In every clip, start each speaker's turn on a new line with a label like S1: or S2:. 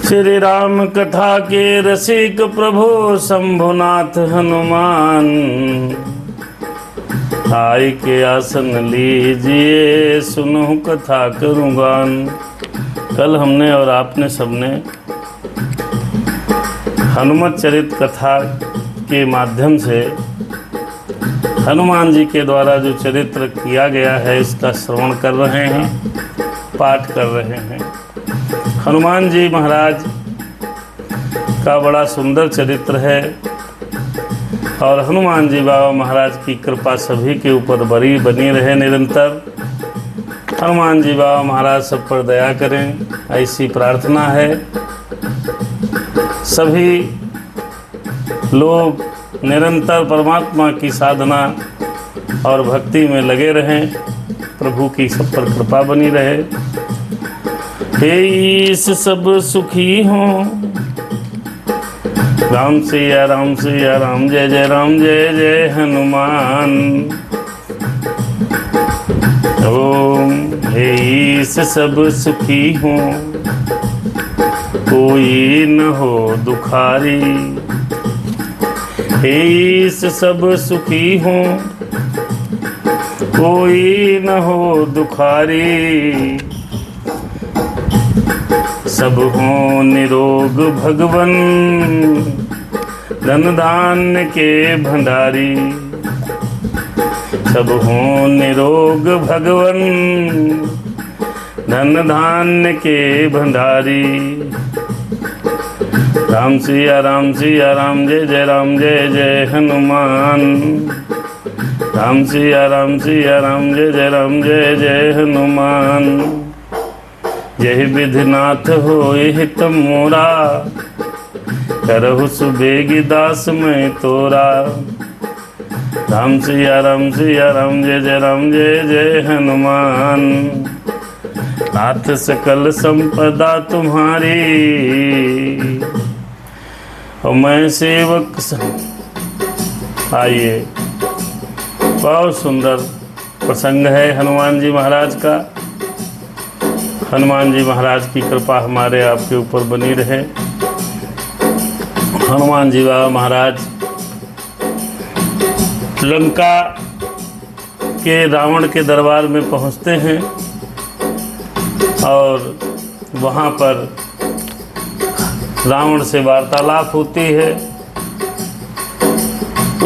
S1: श्री राम कथा के रसिक प्रभु शंभुनाथ हनुमान, आय के आसन लीजिए सुनो कथा करूँ गान। कल हमने और आपने सबने हनुमत चरित कथा के माध्यम से हनुमान जी के द्वारा जो चरित्र किया गया है इसका श्रवण कर रहे हैं, पाठ कर रहे हैं। हनुमान जी महाराज का बड़ा सुंदर चरित्र है और हनुमान जी बाबा महाराज की कृपा सभी के ऊपर बनी रहे निरंतर। हनुमान जी बाबा महाराज सब पर दया करें, ऐसी प्रार्थना है। सभी लोग निरंतर परमात्मा की साधना और भक्ति में लगे रहें, प्रभु की सब पर कृपा बनी रहे। हे ईश सब सुखी हों, राम सिया राम सिया राम, जय जय राम जय जय हनुमान। ओम हे ईश सब सुखी हों, कोई न हो दुखारी। हे ईश सब सुखी हों, कोई न हो दुखारी। सब हों निरोग भगवन, धन धान्य के भंडारी। सब हों निरोग भगवन, धन धान्य के भंडारी। राम सिया राम जय जय राम जय जय हनुमान। राम सिया राम जय जय राम जय जय हनुमान। यही विधिनाथ होए हित मोरा, करहु सुबेगी दास मैं तोरा। राम सिया राम जय जय राम जय जय हनुमान। नाथ सकल संपदा तुम्हारी, और मैं सेवक। आइए, बहुत सुंदर प्रसंग है हनुमान जी महाराज का। हनुमान जी महाराज की कृपा हमारे आपके ऊपर बनी रहे। हनुमान जी बाबा महाराज लंका के रावण के दरबार में पहुंचते हैं और वहां पर रावण से वार्तालाप होती है।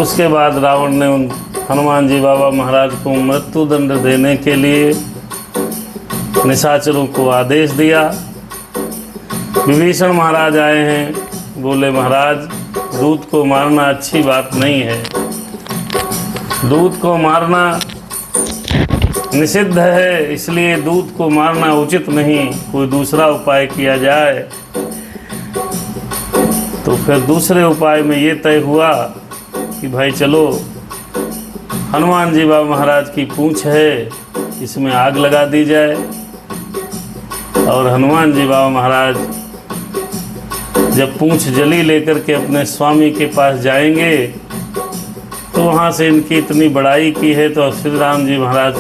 S1: उसके बाद रावण ने उन हनुमान जी बाबा महाराज को मृत्युदंड देने के लिए निशाचरों को आदेश दिया। विभीषण महाराज आए हैं, बोले महाराज दूत को मारना अच्छी बात नहीं है, दूत को मारना निषिद्ध है, इसलिए दूत को मारना उचित नहीं, कोई दूसरा उपाय किया जाए। तो फिर दूसरे उपाय में ये तय हुआ कि भाई चलो हनुमान जी बाबा महाराज की पूंछ है, इसमें आग लगा दी जाए। और हनुमान जी बाबा महाराज जब पूंछ जली लेकर के अपने स्वामी के पास जाएंगे तो वहाँ से इनकी इतनी बड़ाई की है तो श्री राम जी महाराज,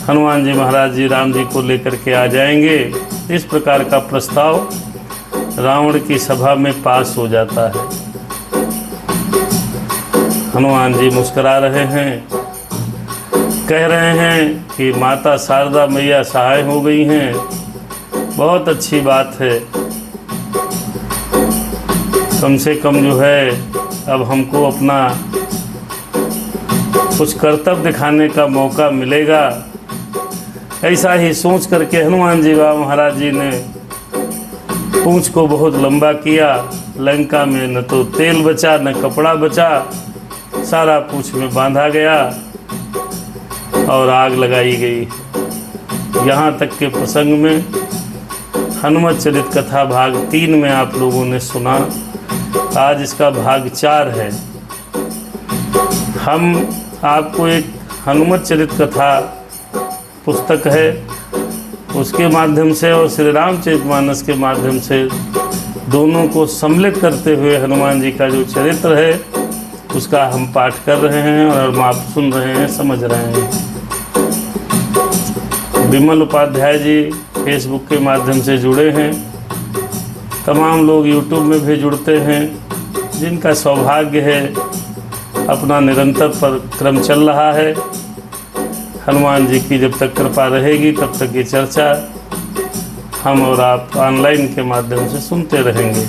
S1: हनुमान जी महाराज जी राम जी को लेकर के आ जाएंगे। इस प्रकार का प्रस्ताव रावण की सभा में पास हो जाता है। हनुमान जी मुस्कुरा रहे हैं, कह रहे हैं कि माता शारदा मैया सहाय हो गई हैं, बहुत अच्छी बात है। कम से कम जो है अब हमको अपना कुछ कर्तव्य दिखाने का मौका मिलेगा। ऐसा ही सोच करके हनुमान जी बाबा महाराज जी ने पूंछ को बहुत लंबा किया। लंका में न तो तेल बचा न कपड़ा बचा, सारा पूंछ में बांधा गया और आग लगाई गई। यहाँ तक के प्रसंग में हनुमत चरित कथा भाग 3 में आप लोगों ने सुना। आज इसका भाग 4 है। हम आपको एक हनुमत चरित कथा पुस्तक है उसके माध्यम से और श्री रामचरितमानस के माध्यम से दोनों को सम्मिलित करते हुए हनुमान जी का जो चरित्र है उसका हम पाठ कर रहे हैं और आप सुन रहे हैं, समझ रहे हैं। विमल उपाध्याय जी फेसबुक के माध्यम से जुड़े हैं। तमाम लोग यूट्यूब में भी जुड़ते हैं, जिनका सौभाग्य है, अपना निरंतर क्रम चल रहा है। हनुमान जी की जब तक कृपा रहेगी तब तक ये चर्चा हम और आप ऑनलाइन के माध्यम से सुनते रहेंगे।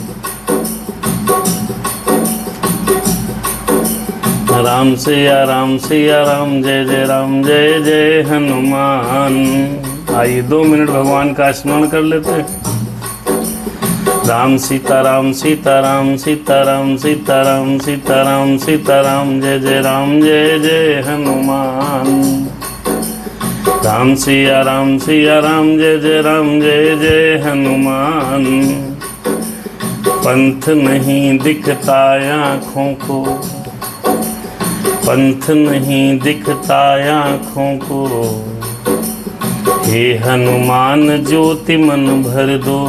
S1: राम सिया राम, जय जय राम, जय जय हनुमान। आइए 2 मिनट भगवान का स्मरण कर लेते हैं। राम सीताराम, सीताराम सीताराम, सीताराम सीताराम सीताराम, जय जय राम, जय जय हनुमान। राम सिया राम, जय जय राम, जय जय हनुमान। पंथ नहीं दिखता आँखों को, पंथ नहीं दिखता आँखों को, हे हनुमान ज्योति मन भर दो,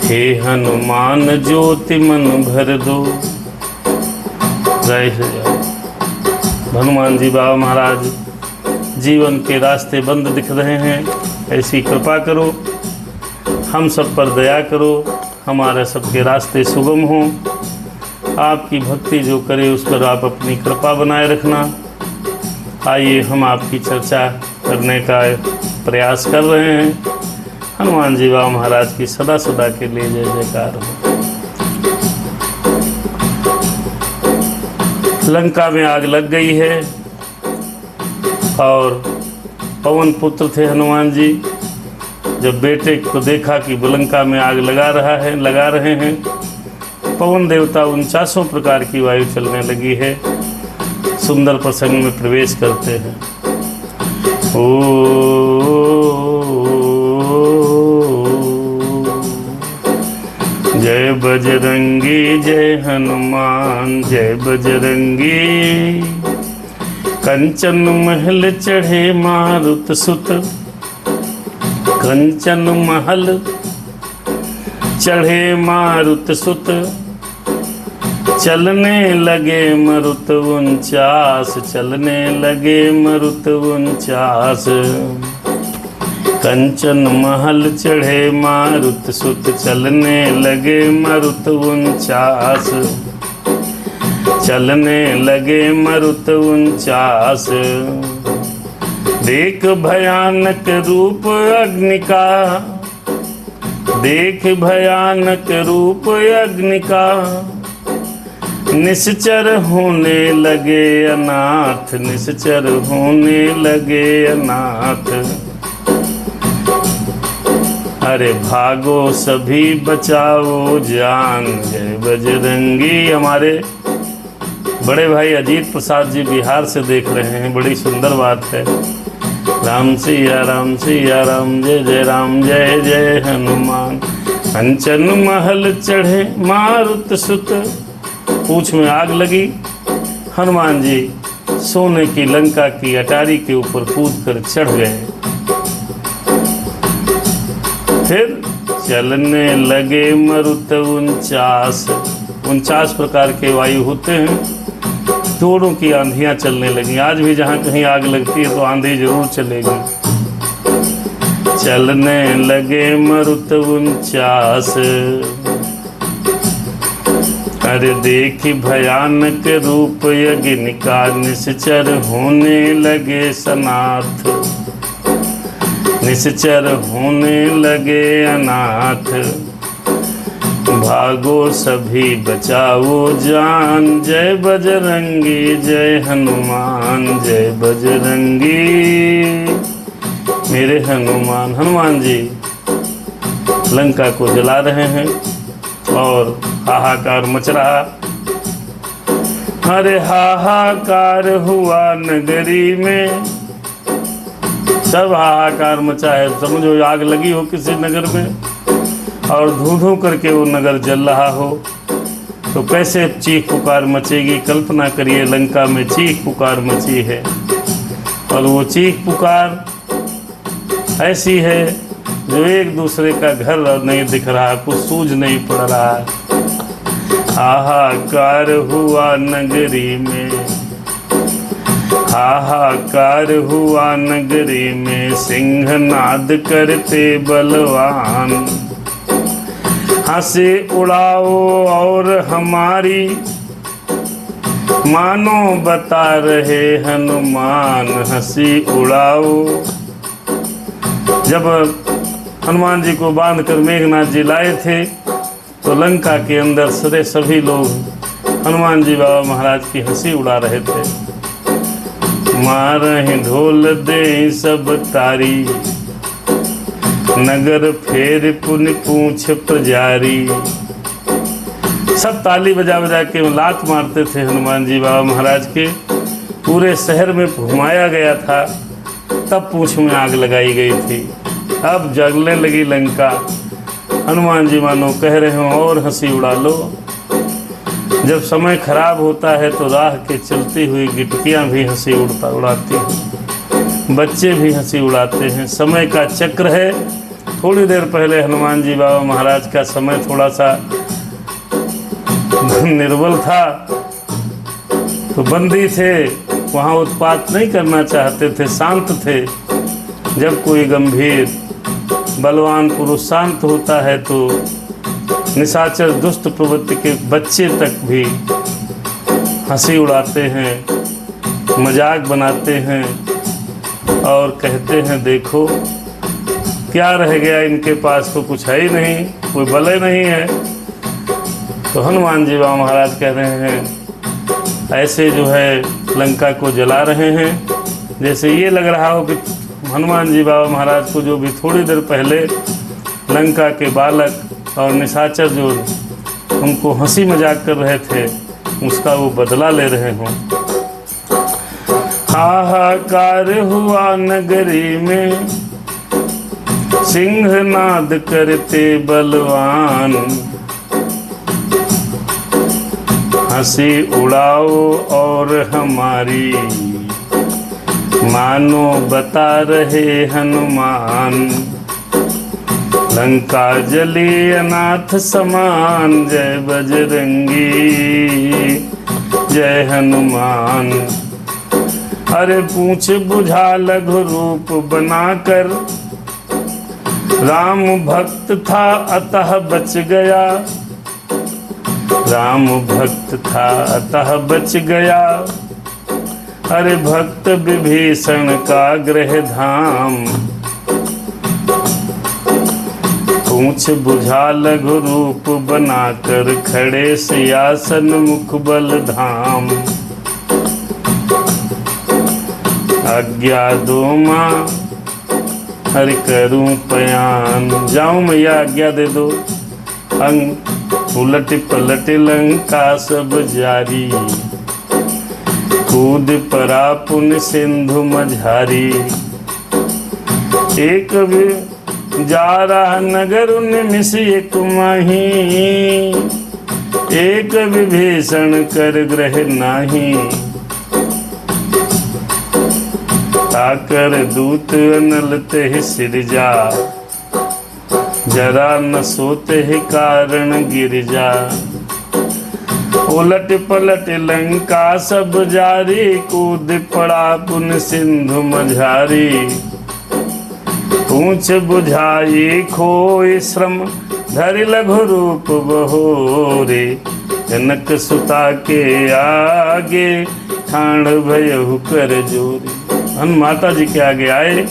S1: हे हनुमान ज्योति मन भर दो। जय श्री राम। हनुमान जी बाबा महाराज, जीवन के रास्ते बंद दिख रहे हैं, ऐसी कृपा करो, हम सब पर दया करो, हमारे सबके रास्ते सुगम हों। आपकी भक्ति जो करे उस पर आप अपनी कृपा बनाए रखना। आइए हम आपकी चर्चा करने का प्रयास कर रहे हैं। हनुमान जी बाबा महाराज की सदा सदा के लिए जय जयकार हो। लंका में आग लग गई है और पवन पुत्र थे हनुमान जी। जब बेटे को देखा कि लंका में आग लगा रहे हैं, पवन देवता 49 प्रकार की वायु चलने लगी है। सुंदर प्रसंग में प्रवेश करते हैं। जय बजरंगी जय हनुमान, जय बजरंगी। कंचन महल चढ़े मारुत सुत, कंचन महल चढ़े मारुत सुत। चलने लगे मरुत 49, चलने लगे मरुत 49। कंचन महल चढ़े मारुत सुत, चलने लगे मरुत 49। चलने लगे मरुत 49। देख भयानक रूप अग्नि का, देख भयानक रूप अग्नि का। निश्चर होने लगे अनाथ, निश्चर होने लगे अनाथ। अरे भागो सभी बचाओ जान, जय बजरंगी। हमारे बड़े भाई अजीत प्रसाद जी बिहार से देख रहे हैं, बड़ी सुंदर बात है। राम सिया राम, जय जय राम, जय जय हनुमान। कंचन महल चढ़े मारुत सुत। पूंछ में आग लगी, हनुमान जी सोने की लंका की अटारी के ऊपर कूद कर चढ़ गए। फिर चलने लगे मरुत 49 प्रकार के वायु होते हैं। दोनों की आंधियां चलने लगी। आज भी जहाँ कहीं आग लगती है तो आंधी जरूर चलेगी। चलने लगे मरुत 49। अरे देखी भयानक रूप अग्नि का, निश्चर होने लगे सनाथ, निश्चर होने लगे अनाथ। भागो सभी बचाओ जान, जय बजरंगी जय हनुमान, जय बजरंगी मेरे हनुमान। हनुमान जी लंका को जला रहे हैं और हाहाकार मच रहा। अरे हाहाकार हुआ नगरी में, सब हाहाकार मचा है। समझो आग लगी हो किसी नगर में और धू-धू करके वो नगर जल रहा हो तो कैसे चीख पुकार मचेगी। कल्पना करिए लंका में चीख पुकार मची है और वो चीख पुकार ऐसी है जो एक दूसरे का घर नहीं दिख रहा, कुछ सूझ नहीं पड़ रहा। हाहाकार हुआ नगरी में, हाहाकार हुआ नगरी में। सिंहनाद करते बलवान, हंसी उड़ाओ और हमारी, मानो बता रहे हनुमान हंसी उड़ाओ। जब हनुमान जी को बांधकर मेघनाथ जी लाए थे तो लंका के अंदर सभी लोग हनुमान जी बाबा महाराज की हंसी उड़ा रहे थे। मारहि ढोल दे सब तारी, नगर फेर पुन पूछ पुजारी। सब ताली बजा बजा के लात मारते थे हनुमान जी बाबा महाराज के। पूरे शहर में घुमाया गया था, तब पूंछ में आग लगाई गई थी। अब जगने लगी लंका। हनुमान जी मानो कह रहे हो और हंसी उड़ा लो। जब समय खराब होता है तो राह के चलती हुई गिटकियां भी हंसी उड़ाती हैं, बच्चे भी हंसी उड़ाते हैं। समय का चक्र है। थोड़ी देर पहले हनुमान जी बाबा महाराज का समय थोड़ा सा निर्बल था, तो बंदी थे, वहाँ उत्पात नहीं करना चाहते थे, शांत थे। जब कोई गंभीर बलवान पुरुष शांत होता है तो निशाचर दुष्ट प्रवृत्ति के बच्चे तक भी हंसी उड़ाते हैं, मजाक बनाते हैं और कहते हैं देखो क्या रह गया, इनके पास तो कुछ है ही नहीं, कोई बल ही नहीं है। तो हनुमान जी बाबा महाराज कह रहे हैं ऐसे जो है लंका को जला रहे हैं, जैसे ये लग रहा हो कि हनुमान जी बाबा महाराज को जो भी थोड़ी देर पहले लंका के बालक और निशाचर जो उनको हंसी मजाक कर रहे थे उसका वो बदला ले रहे हों। हाहाकार हुआ नगरी में, सिंहनाद करते बलवान, हंसी उड़ाओ और हमारी, मानो बता रहे हनुमान, लंका जली अनाथ समान, जय बजरंगी जय हनुमान। अरे पूछ बुझा लघु रूप बनाकर, राम भक्त था अतः बच गया, राम भक्त था अतः बच गया। अरे भक्त विभीषण का गृह धाम, पूछ बुझा लघु रूप बनाकर, खड़े सियासन मुख बल धाम। आज्ञा दो माँ हरि करूं पयान, जाऊं मैया आज्ञा दे दो। अंग उलट पलट लंका सब जारी, कूद परा पुन सिंधु मझारी। एक भी जा रहा नगर निमिष एक माही, एक विभीषण कर ग्रह नाही। ताकर दूत अनल ते सिरजा, जरा न सोते कारण गिरजा। उलट पलट लंका सब जारी, कूद पड़ा पुन सिंधु मझारी। पूछ बुझाई खोई श्रम, धरि लघु रूप बहोरे। जनक सुता के आगे, ठाण भयहु कर जोरी। हम माता जी के आगे आए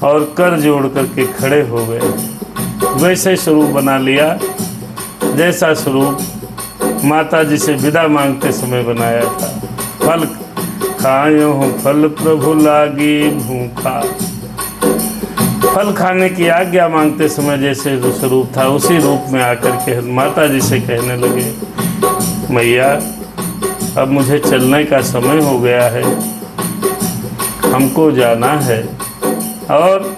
S1: और कर जोड़ करके खड़े हो गए। वैसे स्वरूप बना लिया जैसा स्वरूप माता जी से विदा मांगते समय बनाया था। फल खायो हूँ फल प्रभु लागी भूखा, फल खाने की आज्ञा मांगते समय जैसे जो स्वरूप था उसी रूप में आकर के माता जी से कहने लगे, मैया अब मुझे चलने का समय हो गया है, हमको जाना है, और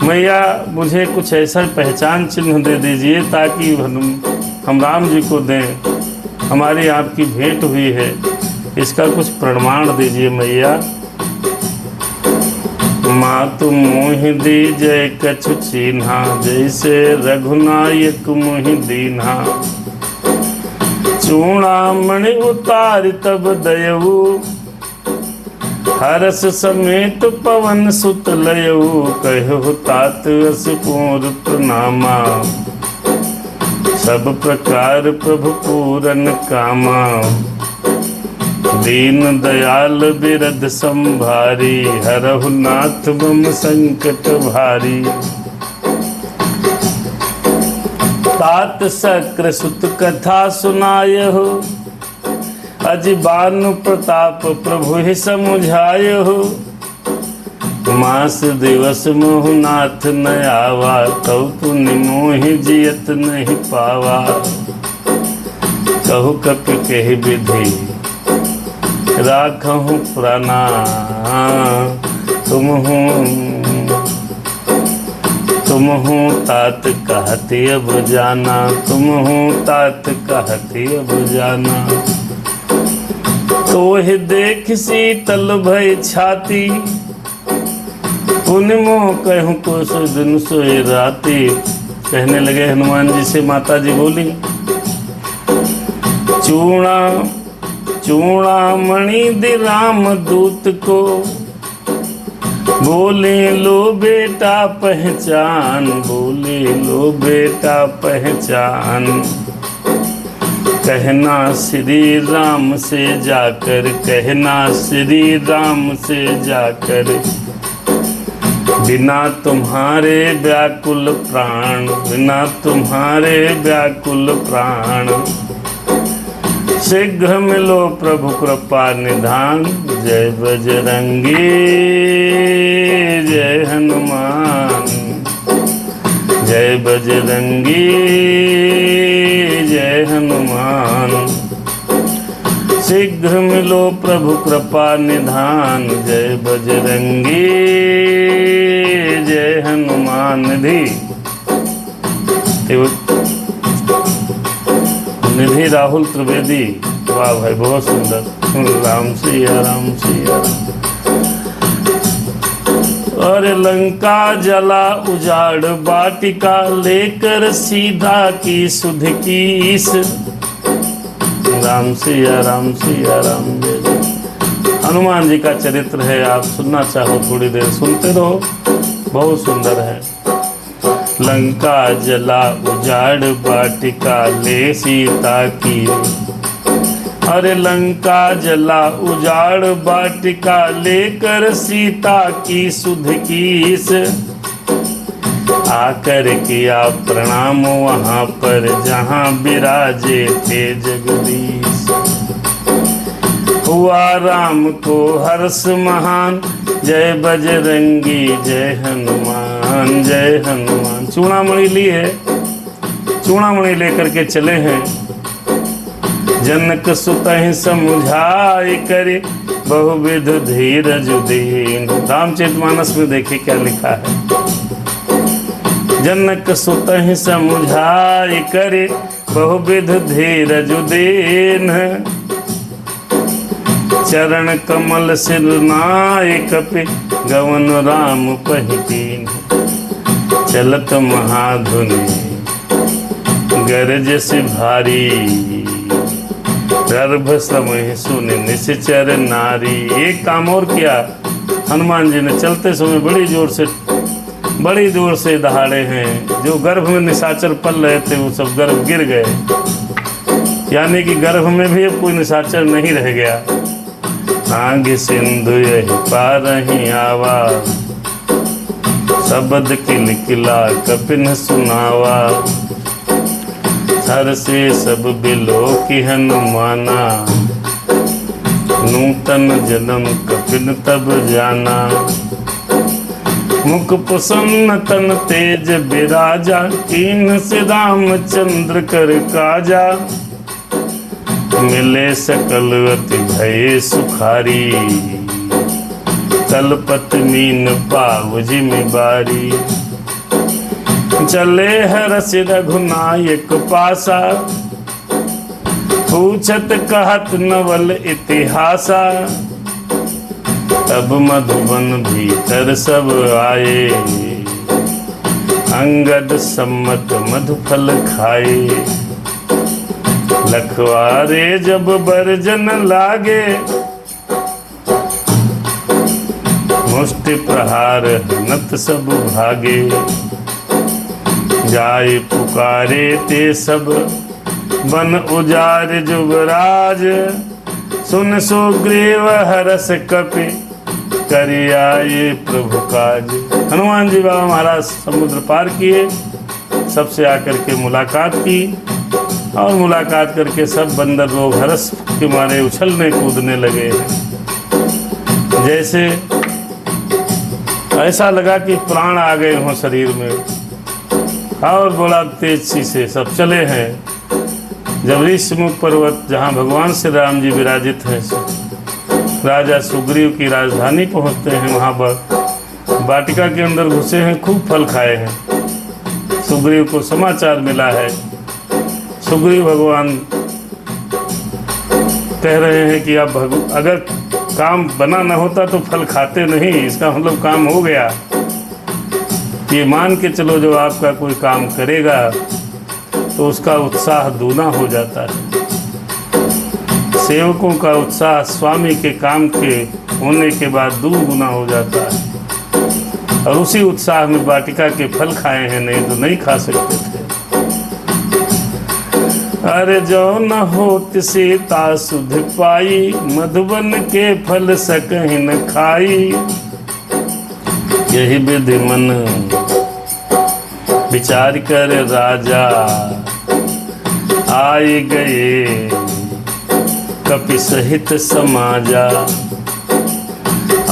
S1: मैया मुझे कुछ ऐसा पहचान चिन्ह दे दीजिए ताकि हम राम जी को दें। हमारी आपकी भेंट हुई है, इसका कुछ प्रमाण दीजिए मैया। मातु मोहि दीजय कछु चिन्हा, जैसे रघुनायक मोहि दीन्हा। चूड़ामणि उतार तब दयऊ, हरस समेत पवन सुत लयऊ। कहो तात अस पूर प्रणामा, सब प्रकार प्रभु पूरन कामा, दीन दयाल बिरद संभारी, हरहु नाथ मम संकट भारी। तात सक्र सुत कथा सुनाय हो, अजिबानु प्रताप प्रभु ही समुझाय हो। मास दिवस मोहु नाथ न आवा, कहु पुण्य मोहि जियत नहीं पावा। कहु कपि कहि विधि राखहु प्राणा, तुम हो तात कहती अब जाना, तुम हो तात कहती अब जाना। तोहि देख शीतल भय छाती, पुण्य मोह कहूँ को सो दिन सोए राती। कहने लगे हनुमान जी से माता जी बोली, चूड़ा चूड़ामणि दि राम दूत को, बोले लो बेटा पहचान, बोले लो बेटा पहचान। कहना श्री राम से जाकर, कहना श्री राम से जाकर। बिना तुम्हारे व्याकुल प्राण, बिना तुम्हारे व्याकुल प्राण। शीघ्र मिलो प्रभु कृपा निधान। जय बजरंगी जय हनुमान, जय बजरंगी जय हनुमान। शीघ्र मिलो प्रभु कृपा निधान। जय बजरंगी जय हनुमान। निधि राहुल त्रिवेदी, वाह भाई बहुत सुंदर। राम सिया राम सिया राम। और लंका जला उजाड़ बाटिका, लेकर सीधा की सुध कीस। राम सिया राम सिया राम। हनुमान जी का चरित्र है, आप सुनना चाहो थोड़ी देर सुनते रहो, बहुत सुंदर है। लंका जला उजाड़ बाटिका, ले सीता की। अरे लंका जला उजाड़ बाटिका, लेकर सीता की सुध कीस। आकर किया प्रणाम वहाँ पर, जहाँ विराजे थे जगदीश। हुआ राम को हर्ष महान, जय बजरंगी जय हनुमान जय हनुमान। चूड़ामणि लिए, चूड़ामणि लेकर के चले हैं। जनक सुतहि समुझाई करे, बहुविध धीरज दीन। रामचरितमानस में देखिए क्या लिखा है। जनक सुतहि समुझाई करे, बहुविध धीरज दीन। चरण कमल सिरनाय कपि, गवन राम पहितीन। चलत महाधुनि गरज से भारी, गर्भ समय सुन निश्चर नारी। एक काम और किया हनुमान जी ने, चलते समय बड़ी जोर से दहाड़े हैं। जो गर्भ में निशाचर पल रहे थे वो सब गर्भ गिर गए, यानी कि गर्भ में भी अब कोई निशाचर नहीं रह गया। आंग सिंधु यही पारही आवा, शब्द किलकिला कपिन सुनावा। हर से सब बिलो की हनुमाना, नूतन जन्म कपिन तब जाना। मुख प्रसन्न तन तेज बिराजा, कीन से रामचंद्र कर काजा। मिले सकल अति भय सुखारी, तलपत मीन पाव जिम्मेवारी। चले हरस रघुनायक पासा, पूछत कहत नवल इतिहासा। तब मधुबन भीतर सब आए, अंगद सम्मत मधुफल खाए। लखवारे जब बरजन लागे, मुष्टि प्रहार नत सब भागे। जाय पुकारे ते सब बन उजार जुगराज। सुन सुग्रीव हरस कपि करियाए प्रभु काज। हनुमान जी बाबा महाराज समुद्र पार किए, सबसे आकर के मुलाकात की और मुलाकात करके सब बंदर लोग हर्ष के मारे उछलने कूदने लगे। जैसे ऐसा लगा कि प्राण आ गए हों शरीर में, और बड़ा तेजी से सब चले हैं। जब ऋषिमुख पर्वत जहाँ भगवान श्री राम जी विराजित हैं, राजा सुग्रीव की राजधानी पहुँचते हैं, वहाँ पर वाटिका के अंदर घुसे हैं, खूब फल खाए हैं। सुग्रीव को समाचार मिला है। सुग्रीव भगवान कह रहे हैं कि अब अगर काम बना न होता तो फल खाते नहीं, इसका मतलब काम हो गया। ये मान के चलो जो आपका कोई काम करेगा तो उसका उत्साह दूना हो जाता है। सेवकों का उत्साह स्वामी के काम के होने के बाद दुगुना हो जाता है। और उसी उत्साह में वाटिका के फल खाए हैं, नहीं तो नहीं खा सकते थे। अरे जो न होत सीता सुध पाई, मधुबन के फल सकहि न खाई। यही विधि मन विचार कर राजा, आए गए कपि सहित समाजा।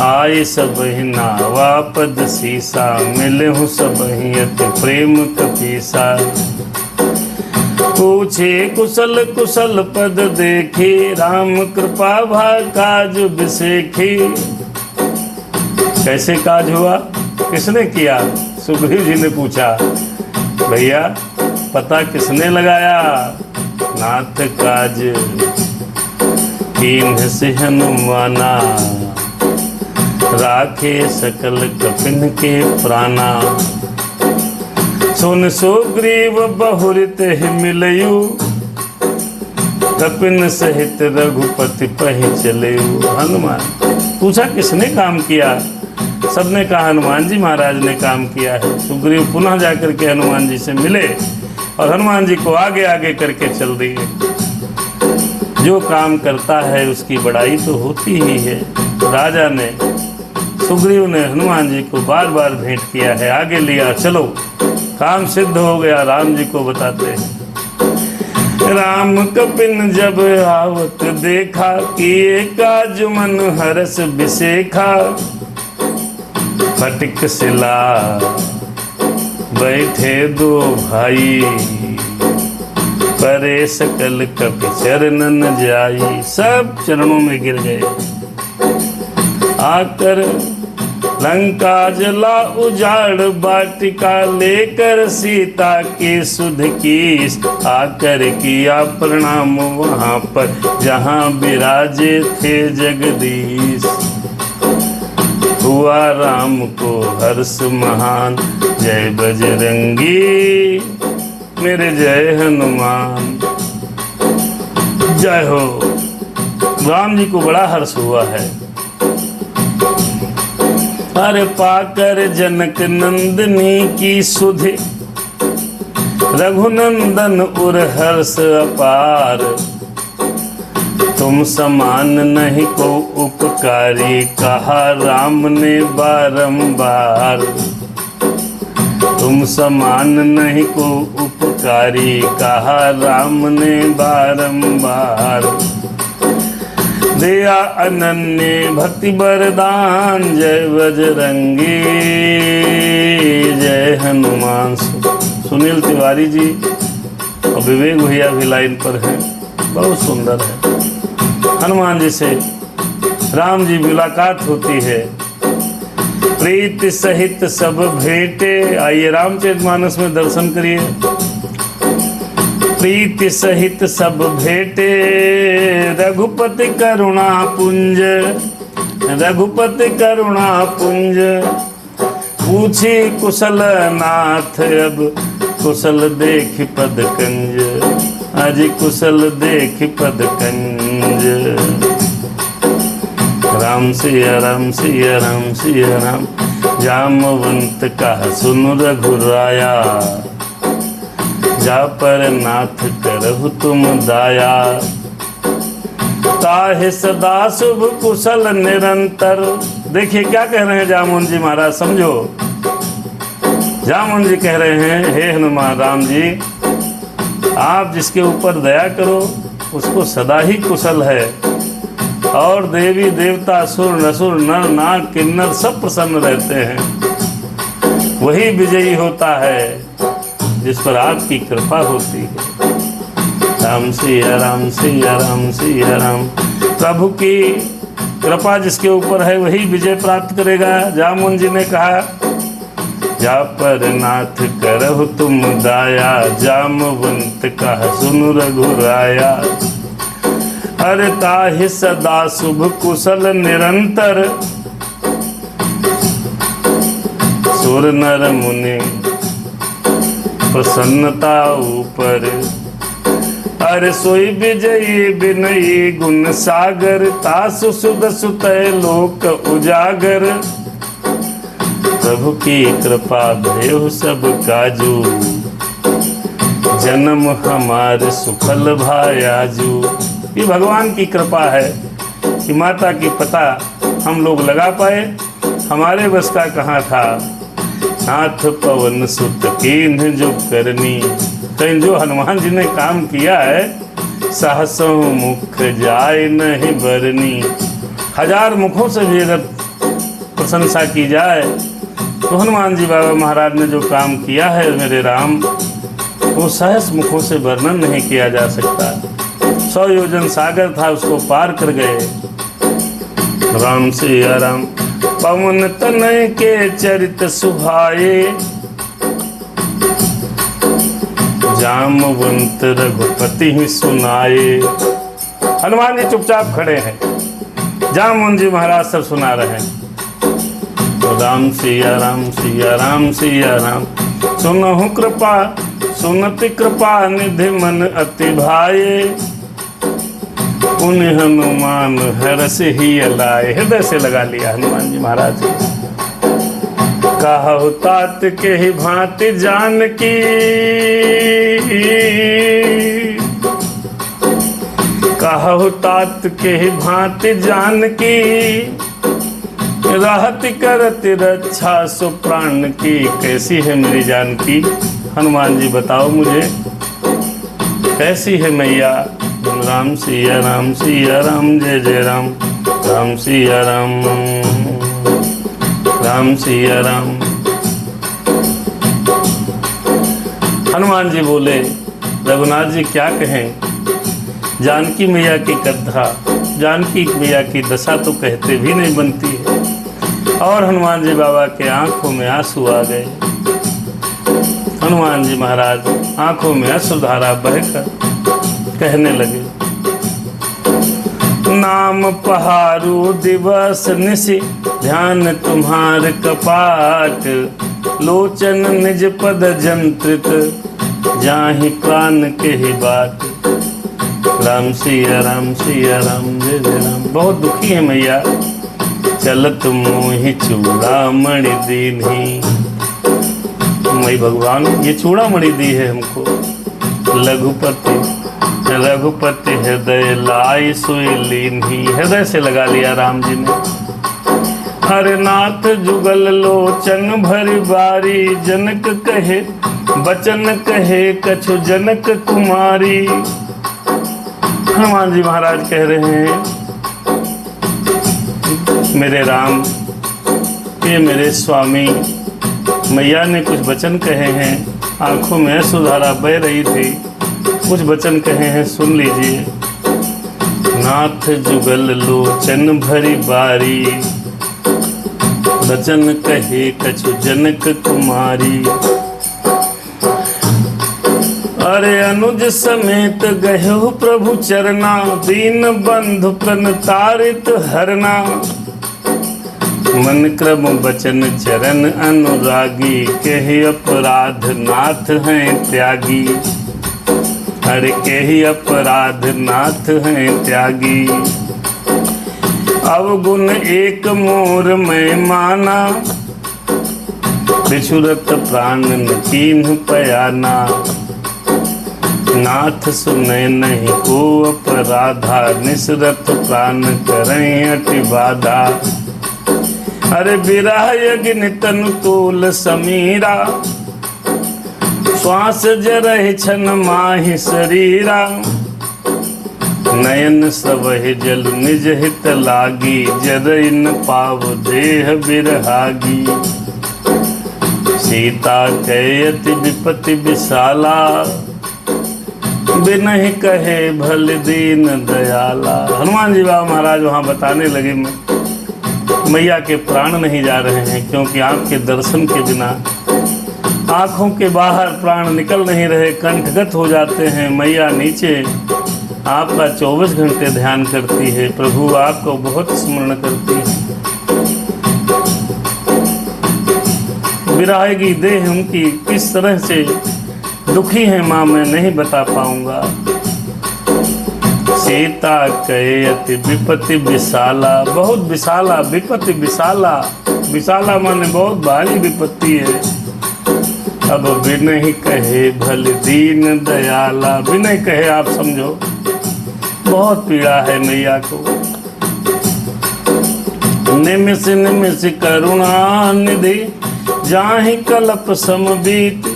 S1: आए सबहि नावा पद सीसा, मिलहु सबहि अति प्रेम कपीसा। पूछे कुशल कुशल पद देखे, राम कृपा भा काज बिसेखी। कैसे काज हुआ, किसने किया? सुग्रीव जी ने पूछा। भैया पता किसने लगाया? नाथ काज कीन्ह से हनुमाना, राखे सकल कपिन के प्राणा। सुन सुग्रीव बहुरित मिलयु, कपिन सहित रघुपति पहि चलयु। हनुमान पूछा किसने काम किया? सबने कहा हनुमान जी महाराज ने काम किया है। सुग्रीव पुनः जाकर के हनुमान जी से मिले और हनुमान जी को आगे आगे करके चल दिए। जो काम करता है उसकी बड़ाई तो होती ही है। राजा ने, सुग्रीव ने हनुमान जी को बार बार भेंट किया है, आगे लिया, चलो काम सिद्ध हो गया। राम जी को बताते हैं। राम कपिन जब आवत देखा, किए काज मन हरस बिसेखा। फटिक सिला बैठे दो भाई, परे सकल कपि चरणन जाई। सब चरणों में गिर गए। आकर लंका जला उजाड़, वाटिका लेकर सीता की सुध की। आकर किया प्रणाम वहाँ पर जहाँ विराजे थे जगदीश। हुआ राम को हर्ष महान, जय बजरंगी मेरे जय हनुमान। जय हो। राम जी को बड़ा हर्ष हुआ है। अरे पाकर जनक नंदनी की सुधि, रघुनंदन उर हर्ष अपार। तुम समान नहीं को उपकारी, कहा राम ने बारंबार। तुम समान नहीं को उपकारी, कहा राम ने बारंबार। दिया अनन्य भक्ति वरदान, जय बजरंगी जय हनुमान। सुनील तिवारी जी और विवेक भैया भी लाइन पर हैं, बहुत सुंदर है। हनुमान जी से राम जी मुलाकात होती है। प्रीति सहित सब भेंटे। आइए रामचरितमानस में दर्शन करिए। प्रीति सहित सब भेंटे, रघुपति करुणा पुंज। रघुपति करुणा पुंज, पूछी कुशल नाथ। अब कुशल देख पद कंज, आज कुशल देख पद कंज। राम सिया राम सिया राम सिया राम, जामवंत कहा सुन रघुराया। जा पर नाथ करहु तुम दाया। ताहि सदा शुभ कुशल निरंतर। देखिए क्या कह रहे हैं जामुन जी महाराज, समझो। जामुन जी कह रहे हैं, हे हनुमान राम जी, आप जिसके ऊपर दया करो उसको सदा ही कुशल है, और देवी देवता असुर नसुर नर नाग किन्नर सब प्रसन्न रहते हैं। वही विजयी होता है जिस पर आपकी कृपा होती है। राम सिया राम सिया राम सिया राम। प्रभु की कृपा जिसके ऊपर है वही विजय प्राप्त करेगा। जामुन जी ने कहा, जा पर नाथ करहु तुम दाया, जामवंत कहा सुनु रघुराया। अरे ताहि सदा शुभ कुशल निरंतर, सुर नर मुनि प्रसन्नता ऊपर। अरे सोई विजयी विनयी गुण सागर, तासु सुध सुतय लोक उजागर। प्रभु की कृपा भयो सब काजू, जन्म हमारे सुफल भायाजू। ये भगवान की कृपा है कि माता की पता हम लोग लगा पाए, हमारे बस का कहाँ था। नाथ पवन सुत कीन्ह जो करनी, कहीं जो हनुमान जी ने काम किया है, सहसों मुख जाए नहीं बरनी। हजार मुखों से भी अगर प्रशंसा की जाए तो हनुमान जी बाबा महाराज ने जो काम किया है मेरे राम, वो सहस मुखों से वर्णन नहीं किया जा सकता। 100 योजन सागर था, उसको पार कर गए। राम सिया राम। पवन तनय के चरित सुभाए, जामवंत रघुपति ही सुनाए। हनुमान जी चुपचाप खड़े हैं, जामुन जी महाराज सब सुना रहे हैं। राम सिया राम सिया राम सिया राम। सुनहु कृपा सुनति कृपा निधि मन अति भाए, उन्हें हनुमान हरस ही लाए। हृदय से लगा लिया हनुमान जी महाराज। कहु तात के ही भांति जानकी, कहु तात के ही भांति जानकी। राहत करत रक्षा सो प्राण की। कैसी है मेरी जानकी, हनुमान जी बताओ मुझे कैसी है मैया। राम सिया राम जय जय राम। राम सिया राम राम सिया राम। हनुमान जी बोले, रघुनाथ जी क्या कहें, जानकी मैया की कथा, जानकी मैया की दशा तो कहते भी नहीं बनती है। और हनुमान जी बाबा के आंखों में आंसू आ गए। हनुमान जी महाराज आंखों में अश्रुधारा बहकर कहने लगे, नाम पहारू दिवस निशि, ध्यान तुम्हार कपाट। लोचन निज पद जंत्रित, जाहि प्राण के ही बात। राम सिया राम जय जय राम। बहुत दुखी है मैया, चलत मोहि चूड़ामणि दीन्ही। मई भगवान ये चूड़ामणि दी है हमको। लघुपति रघुपति हृदय लाई सोई लीन्ही। हृदय से लगा लिया राम जी ने। हरे नाथ जुगल लोचन भरी बारी, जनक कहे बचन कहे कछु जनक कुमारी। हनुमान जी महाराज कह रहे हैं, मेरे राम, ये मेरे स्वामी, मैया ने कुछ वचन कहे हैं, आंखों में अश्रुधारा बह रही थी, कुछ वचन कहे हैं, सुन लीजिए। नाथ जुगल लोचन भरी बारी, वचन कहे कछु जनक कुमारी। अरे अनुज समेत गयो प्रभु चरना, दीन बंधु प्रणतारित हरना। मन क्रम बचन चरण अनुरागी, कहे अपराध नाथ हैं त्यागी। हर के ही अपराध नाथ हैं त्यागी। अवगुण एक मोर में माना, बिछुरत प्राण न कीन्ह पयाना। नाथ सुने नहीं को अपराधा, निसरत प्राण करें अति बाधा। अरे बिरह यज्ञ तनु तोल समीरा, श्वास जरहि छन माहि शरीरा। नयन सबहि जल निज हित लागी, जरहि न पाव देह बिरहागी। सीता कहे अति विपत्ति विशाला, बिनहि कहे भल दीन दयाला। हनुमान जी बाबा महाराज वहाँ बताने लगे मैया के प्राण नहीं जा रहे हैं, क्योंकि आपके दर्शन के बिना आँखों के बाहर प्राण निकल नहीं रहे, कंठगत हो जाते हैं। मैया नीचे आपका 24 घंटे ध्यान करती है, प्रभु आपको बहुत स्मरण करती है। विरागी देह उनकी किस तरह से दुखी है माँ, मैं नहीं बता पाऊंगा। सीता कहे अति विपत्ति विशाला, बहुत विशाला, विपत्ति विशाला, विशाला माने बहुत भारी विपत्ति है। अब बिनहि कहे भल दीन दयाला, बिनहि कहे आप समझो बहुत पीड़ा है मैया को। निमिष निमिष करुणा निधि, जाहि कल्प सम बीत।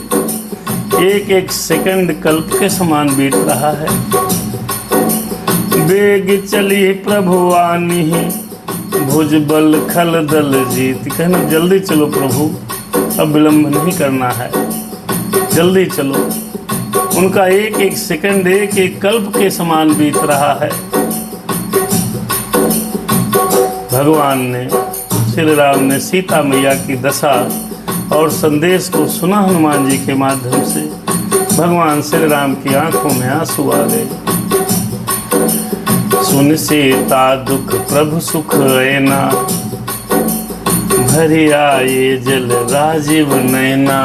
S1: एक एक सेकंड कल्प के समान बीत रहा है। बेग चली प्रभु आनी, भुज बल खल दल जीत। कहना जल्दी चलो प्रभु, अब विलंब नहीं करना है, जल्दी चलो। उनका एक एक सेकंड एक एक कल्प के समान बीत रहा है। भगवान ने, श्री राम ने सीता मैया की दशा और संदेश को सुना हनुमान जी के माध्यम से। भगवान श्री राम की आंखों में आंसू आ गए। सुन सीता दुख प्रभु सुख ऐना, भरी आए जल राजीव नैना।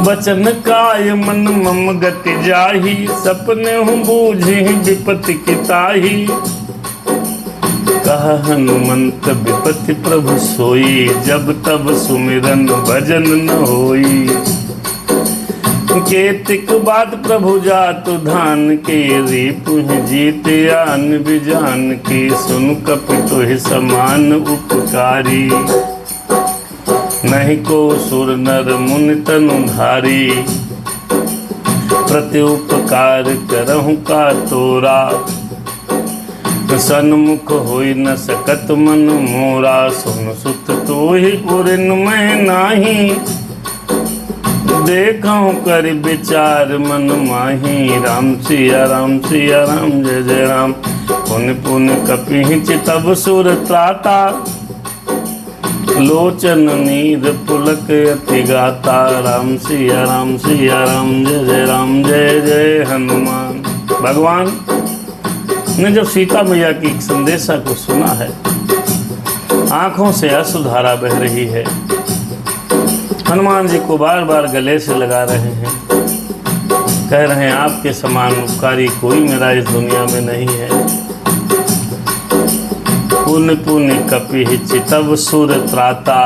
S1: बचन काय मन मम गति जाही, सपने हूँ बूझी विपत्ति की ताही। कहा हनुमंत विपत्ति प्रभु सोई, जब तब सुमिरन भजन न होई। केतिक बात प्रभु जातु धान के, रिपु जीत आन बिजान के। सुन कपितु ही समान उपकारी, नहीं को सुर नर मुनि तनु धारी। प्रति उपकार करहु का तोरा, सन्मुख होई न सकत मन मोरा। सुन सुत तो ही पुरिन में नाही, देखूं कर विचार मन माही। राम सिया राम सिया राम, जय जय राम। पुन पुन कपि चितब सुर त्राता, लोचन नीर पुलक अति गाता। राम सिया राम सिया राम, जय जय राम, जय जय हनुमान। भगवान ने जब सीता मैया की संदेशा को सुना है, आंखों से अश्रुधारा बह रही है। हनुमान जी को बार बार गले से लगा रहे हैं, कह रहे हैं आपके समान उपकारी कोई मेरा इस दुनिया में नहीं है। पुन पुन कपि चितब सुर त्राता,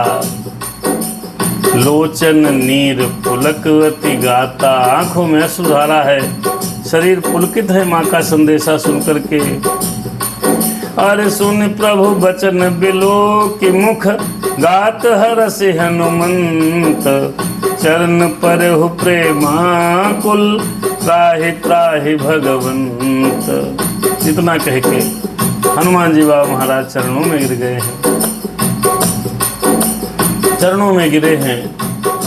S1: लोचन नीर पुलक अति गाता। आंखों में अश्रुधारा है, शरीर पुलकित है माँ का संदेशा सुनकर के। अरे सुन प्रभु बचन बिलो कि मुख, गात हरस हनुमंत। चरण पर हो प्रेमाकुल, त्राहि त्राहि भगवंत। इतना कह के हनुमान जी बाबा महाराज चरणों में गिर गए हैं, चरणों में गिरे हैं।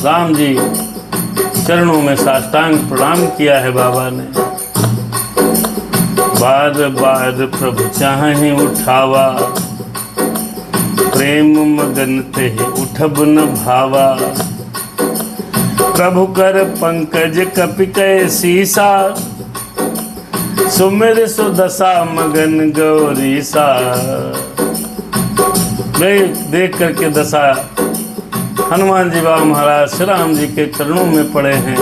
S1: राम जी चरणों में साष्टांग प्रणाम किया है बाबा ने। बार बार प्रभु चाहे उठावा, प्रेम मगन ते उठब न भावा। प्रभु कर पंकज कपि कै सीसा, सुमिर सुदशा मगन गौरीसा। देख करके दशा हनुमान जी बाबा महाराज श्री राम जी के चरणों में पड़े हैं।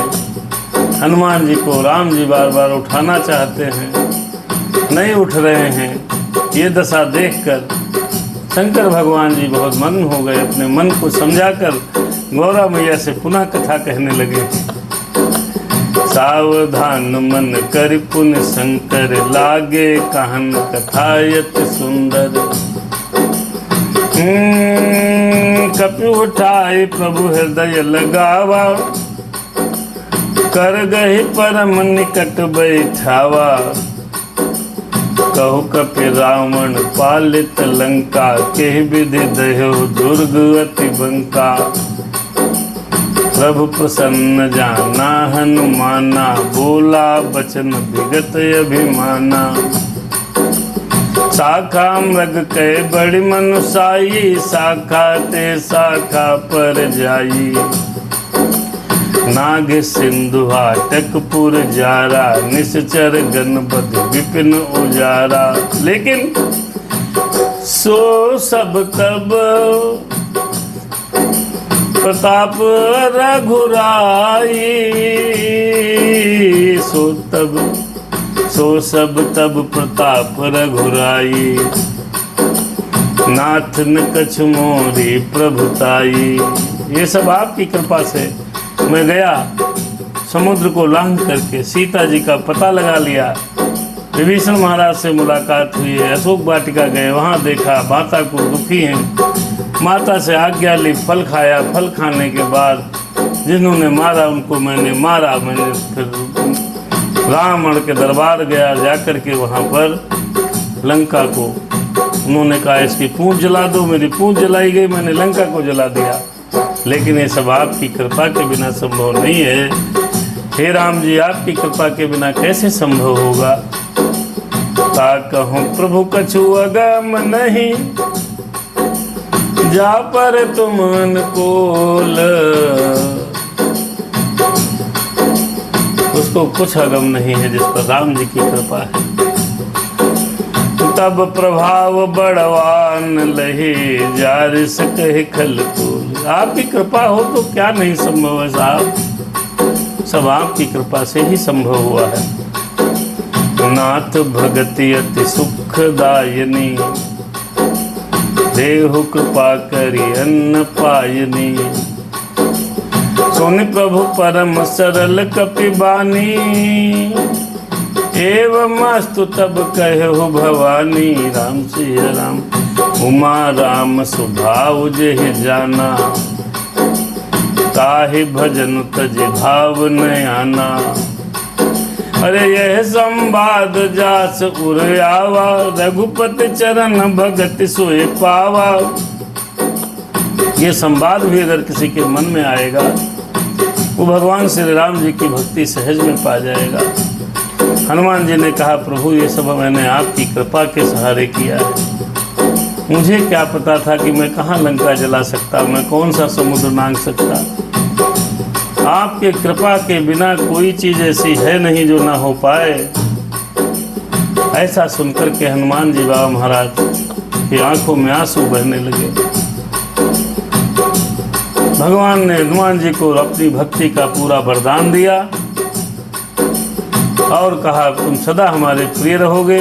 S1: हनुमान जी को राम जी बार बार उठाना चाहते हैं, नहीं उठ रहे हैं। ये दशा देखकर शंकर भगवान जी बहुत मग्न हो गए। अपने मन को समझाकर गौरा मैया से पुनः कथा कहने लगे। सावधान मन कर पुन शंकर, लागे कहन कथायत सुंदर। कपि उठाए प्रभु हृदय लगावा, कर गहि परम निकट बैठावा। कहु कपि रावण पालित लंका, केहि विधि दह्यो दुर्ग अति बंका। प्रभु प्रसन्न जाना हनुमाना, बोला बचन विगत अभिमाना। शाखा मृग कै बड़ी मनुसाई, शाखा ते शाखा पर जाई। नाग सिंधु हाटकपुर जारा, निश्चर गणपति विपिन उजारा। लेकिन सो सब तब प्रताप रघुराई, सो सब तब प्रताप रघुराई। नाथ न कछु मोरी प्रभुताई। ये सब आपकी कृपा से मैं गया, समुद्र को लांघ करके सीता जी का पता लगा लिया। विभीषण महाराज से मुलाकात हुई है, अशोक वाटिका गए, वहाँ देखा माता को दुखी हैं, माता से आज्ञा ली, फल खाया। फल खाने के बाद जिन्होंने मारा उनको मैंने मारा। मैंने फिर रावण के दरबार गया, जाकर के वहाँ पर लंका को उन्होंने कहा इसकी पूंछ जला दो। मेरी पूंछ जलाई गई, मैंने लंका को जला दिया। लेकिन ये सब आपकी कृपा के बिना संभव नहीं है। हे राम जी, आपकी कृपा के बिना कैसे संभव होगा। ता कहूँ प्रभु कछु अगम नहीं, जा पर तुम अनुकूल। उसको कुछ अगम नहीं है जिस पर राम जी की कृपा है। तब प्रभाव बड़वान लहे, जार सकहि खल तूल। आपकी कृपा हो तो क्या नहीं संभव है साहब, सब आपकी कृपा से ही संभव हुआ है। नाथ भगति अति सुखदायनी, देहु कृपा करी अन्न पायनी। सुनि प्रभु परम सरल कपि बानी, एवं अस्तु तब कहु भवानी। राम सिया राम उमा राम स्वभाव जेहि जाना, ताहि भजन तज भाव न आना। अरे यह संवाद जास उर आवा, रघुपति चरण भगत सोए पावा। ये संवाद भी अगर किसी के मन में आएगा, वो भगवान श्री राम जी की भक्ति सहज में पा जाएगा। हनुमान जी ने कहा प्रभु ये सब मैंने आपकी कृपा के सहारे किया है। मुझे क्या पता था कि मैं कहाँ लंका जला सकता, मैं कौन सा समुद्र नांग सकता। आपके कृपा के बिना कोई चीज ऐसी है नहीं जो ना हो पाए। ऐसा सुनकर के हनुमान जी बाबा महाराज की आंखों में आंसू बहने लगे। भगवान ने हनुमान जी को अपनी भक्ति का पूरा वरदान दिया और कहा तुम सदा हमारे प्रिय रहोगे।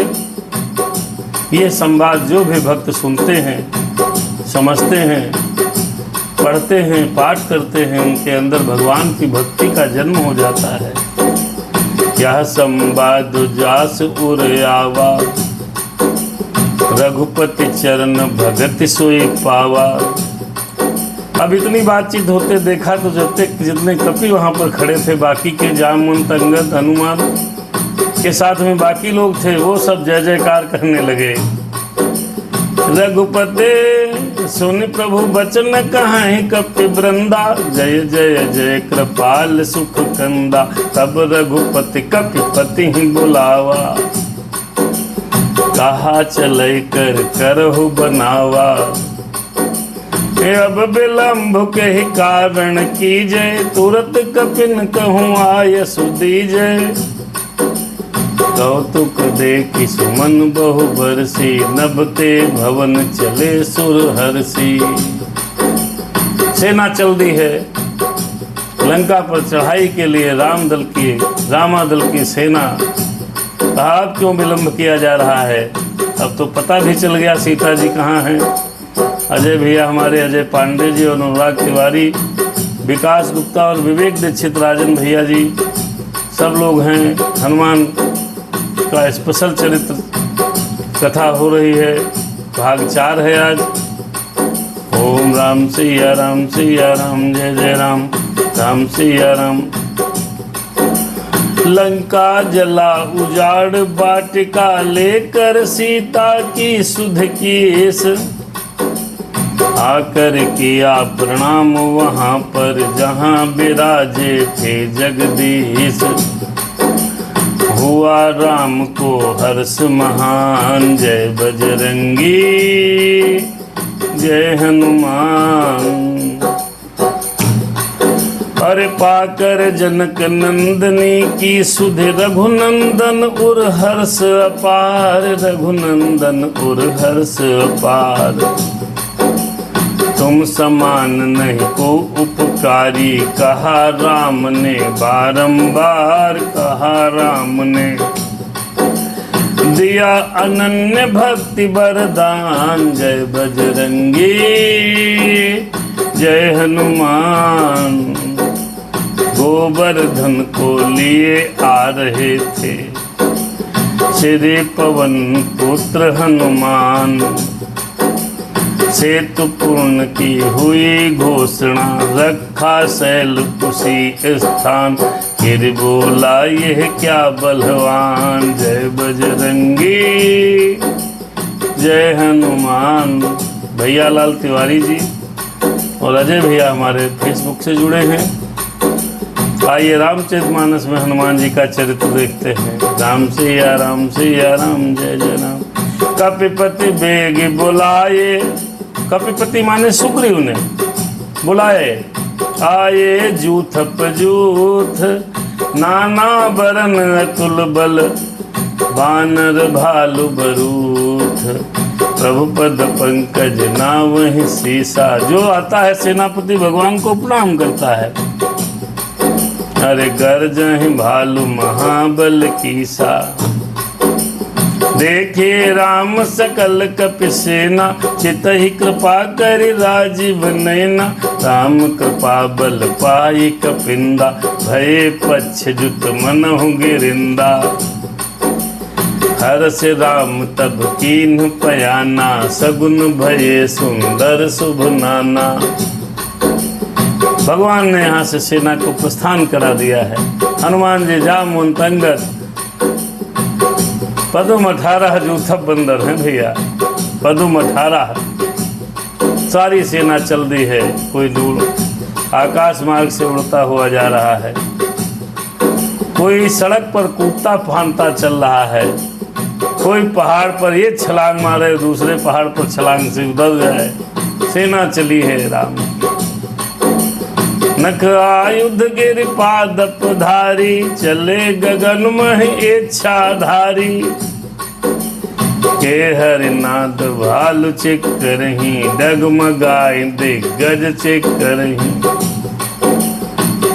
S1: ये संवाद जो भी भक्त सुनते हैं, समझते हैं, पढ़ते हैं, पाठ करते हैं, उनके अंदर भगवान की भक्ति का जन्म हो जाता है। यह संवाद जास उर आवा, रघुपति चरण भगत सोई पावा। अब इतनी बातचीत होते देखा तो जितने कपि वहाँ पर खड़े थे, बाकी के जामुन अंगद हनुमान के साथ में बाकी लोग थे, वो सब जय जयकार करने लगे। रघुपति सुन प्रभु बचन कहाहि कपि वृंदा, जय जय जय कृपाल सुख कंदा। तब रघुपति कपिपति ही बुलावा, कहा चलै कर करहु बनावा। अब विलम्भ के ही कारण कीजय, तुरत कपिन कहूँ आयसु दीजय। कौतुक देखि सुमन बहु बरसी, नभते भवन चले सुर हर्षि। सेना चल दी है लंका पर चढ़ाई के लिए, रामादल की सेना। अब क्यों विलम्ब किया जा रहा है? अब तो पता भी चल गया सीता जी कहाँ हैं। अजय भैया हमारे, अजय पांडे जी और अनुराग तिवारी, विकास गुप्ता और विवेक दीक्षित, राजन भैया जी, सब लोग हैं। हनुमान का स्पेशल चरित्र कथा हो रही है, भाग 4 है आज। ओम राम सिया राम सिया राम, जय जय राम राम सिया राम। लंका जला उजाड़ वाटिका लेकर सीता की सुध केस, आकर किया प्रणाम वहाँ पर जहाँ विराजे थे जगदीश। हुआ राम को हर्ष महान, जय बजरंगी जय हनुमान। अरे पाकर जनक नंदनी की सुध रघुनंदन उर हर्ष अपार, रघुनंदन उर हर्ष अपार। तुम समान नहीं को उपकारी, कहा राम ने बारंबार, कहा राम ने। दिया अनन्य भक्ति वरदान, जय बजरंगी जय हनुमान। गोवर्धन को लिए आ रहे थे श्री पवन पुत्र हनुमान। सेतु पूर्ण की हुई घोषणा, रखा शैल उसी स्थान। फिर बोला यह क्या बलवान, जय बजरंगी जय हनुमान। भैया लाल तिवारी जी और अजय भैया हमारे फेसबुक से जुड़े हैं। आइए रामचरितमानस में हनुमान जी का चरित्र देखते हैं। राम सिया राम जय जय राम। कपिपति बेग बुलाए, कपिपति माने सुग्रीव ने बुलाए। आए जूथप जूथ, नाना बरन अतुल बल, बानर भालु बरूथ। प्रभु पद पंकज नावहि सीसा। जो आता है सेनापति भगवान को प्रणाम करता है। अरे गर्जहि भालु महाबल कीसा, देखे राम सकल कपि सेना। चितहि कृपा करि राजीव नैना, राम कृपा बल पाई कपिंदा। भये पच्छ जुत मनहु गिरिंदा, हरष राम तब कीन्ह पयाना। सगुन भये सुंदर शुभ नाना। भगवान ने यहाँ से सेना को प्रस्थान करा दिया है। हनुमान जी जामुन अंगद पदुम 18 जूथप बंदर हैं भैया, पदुम 18। सारी सेना चल दी है। कोई दूर आकाश मार्ग से उड़ता हुआ जा रहा है, कोई सड़क पर कूदता फांदता चल रहा है, कोई पहाड़ पर ये छलांग मारे दूसरे पहाड़ पर छलांग से उतर जाए। सेना चली है राम। नख आयुध गिर पादप धारी, चले गगन मह इच्छाधारी। के हरिनाद भालु चिक करही, डगमगाए दिग्गज चिक करही।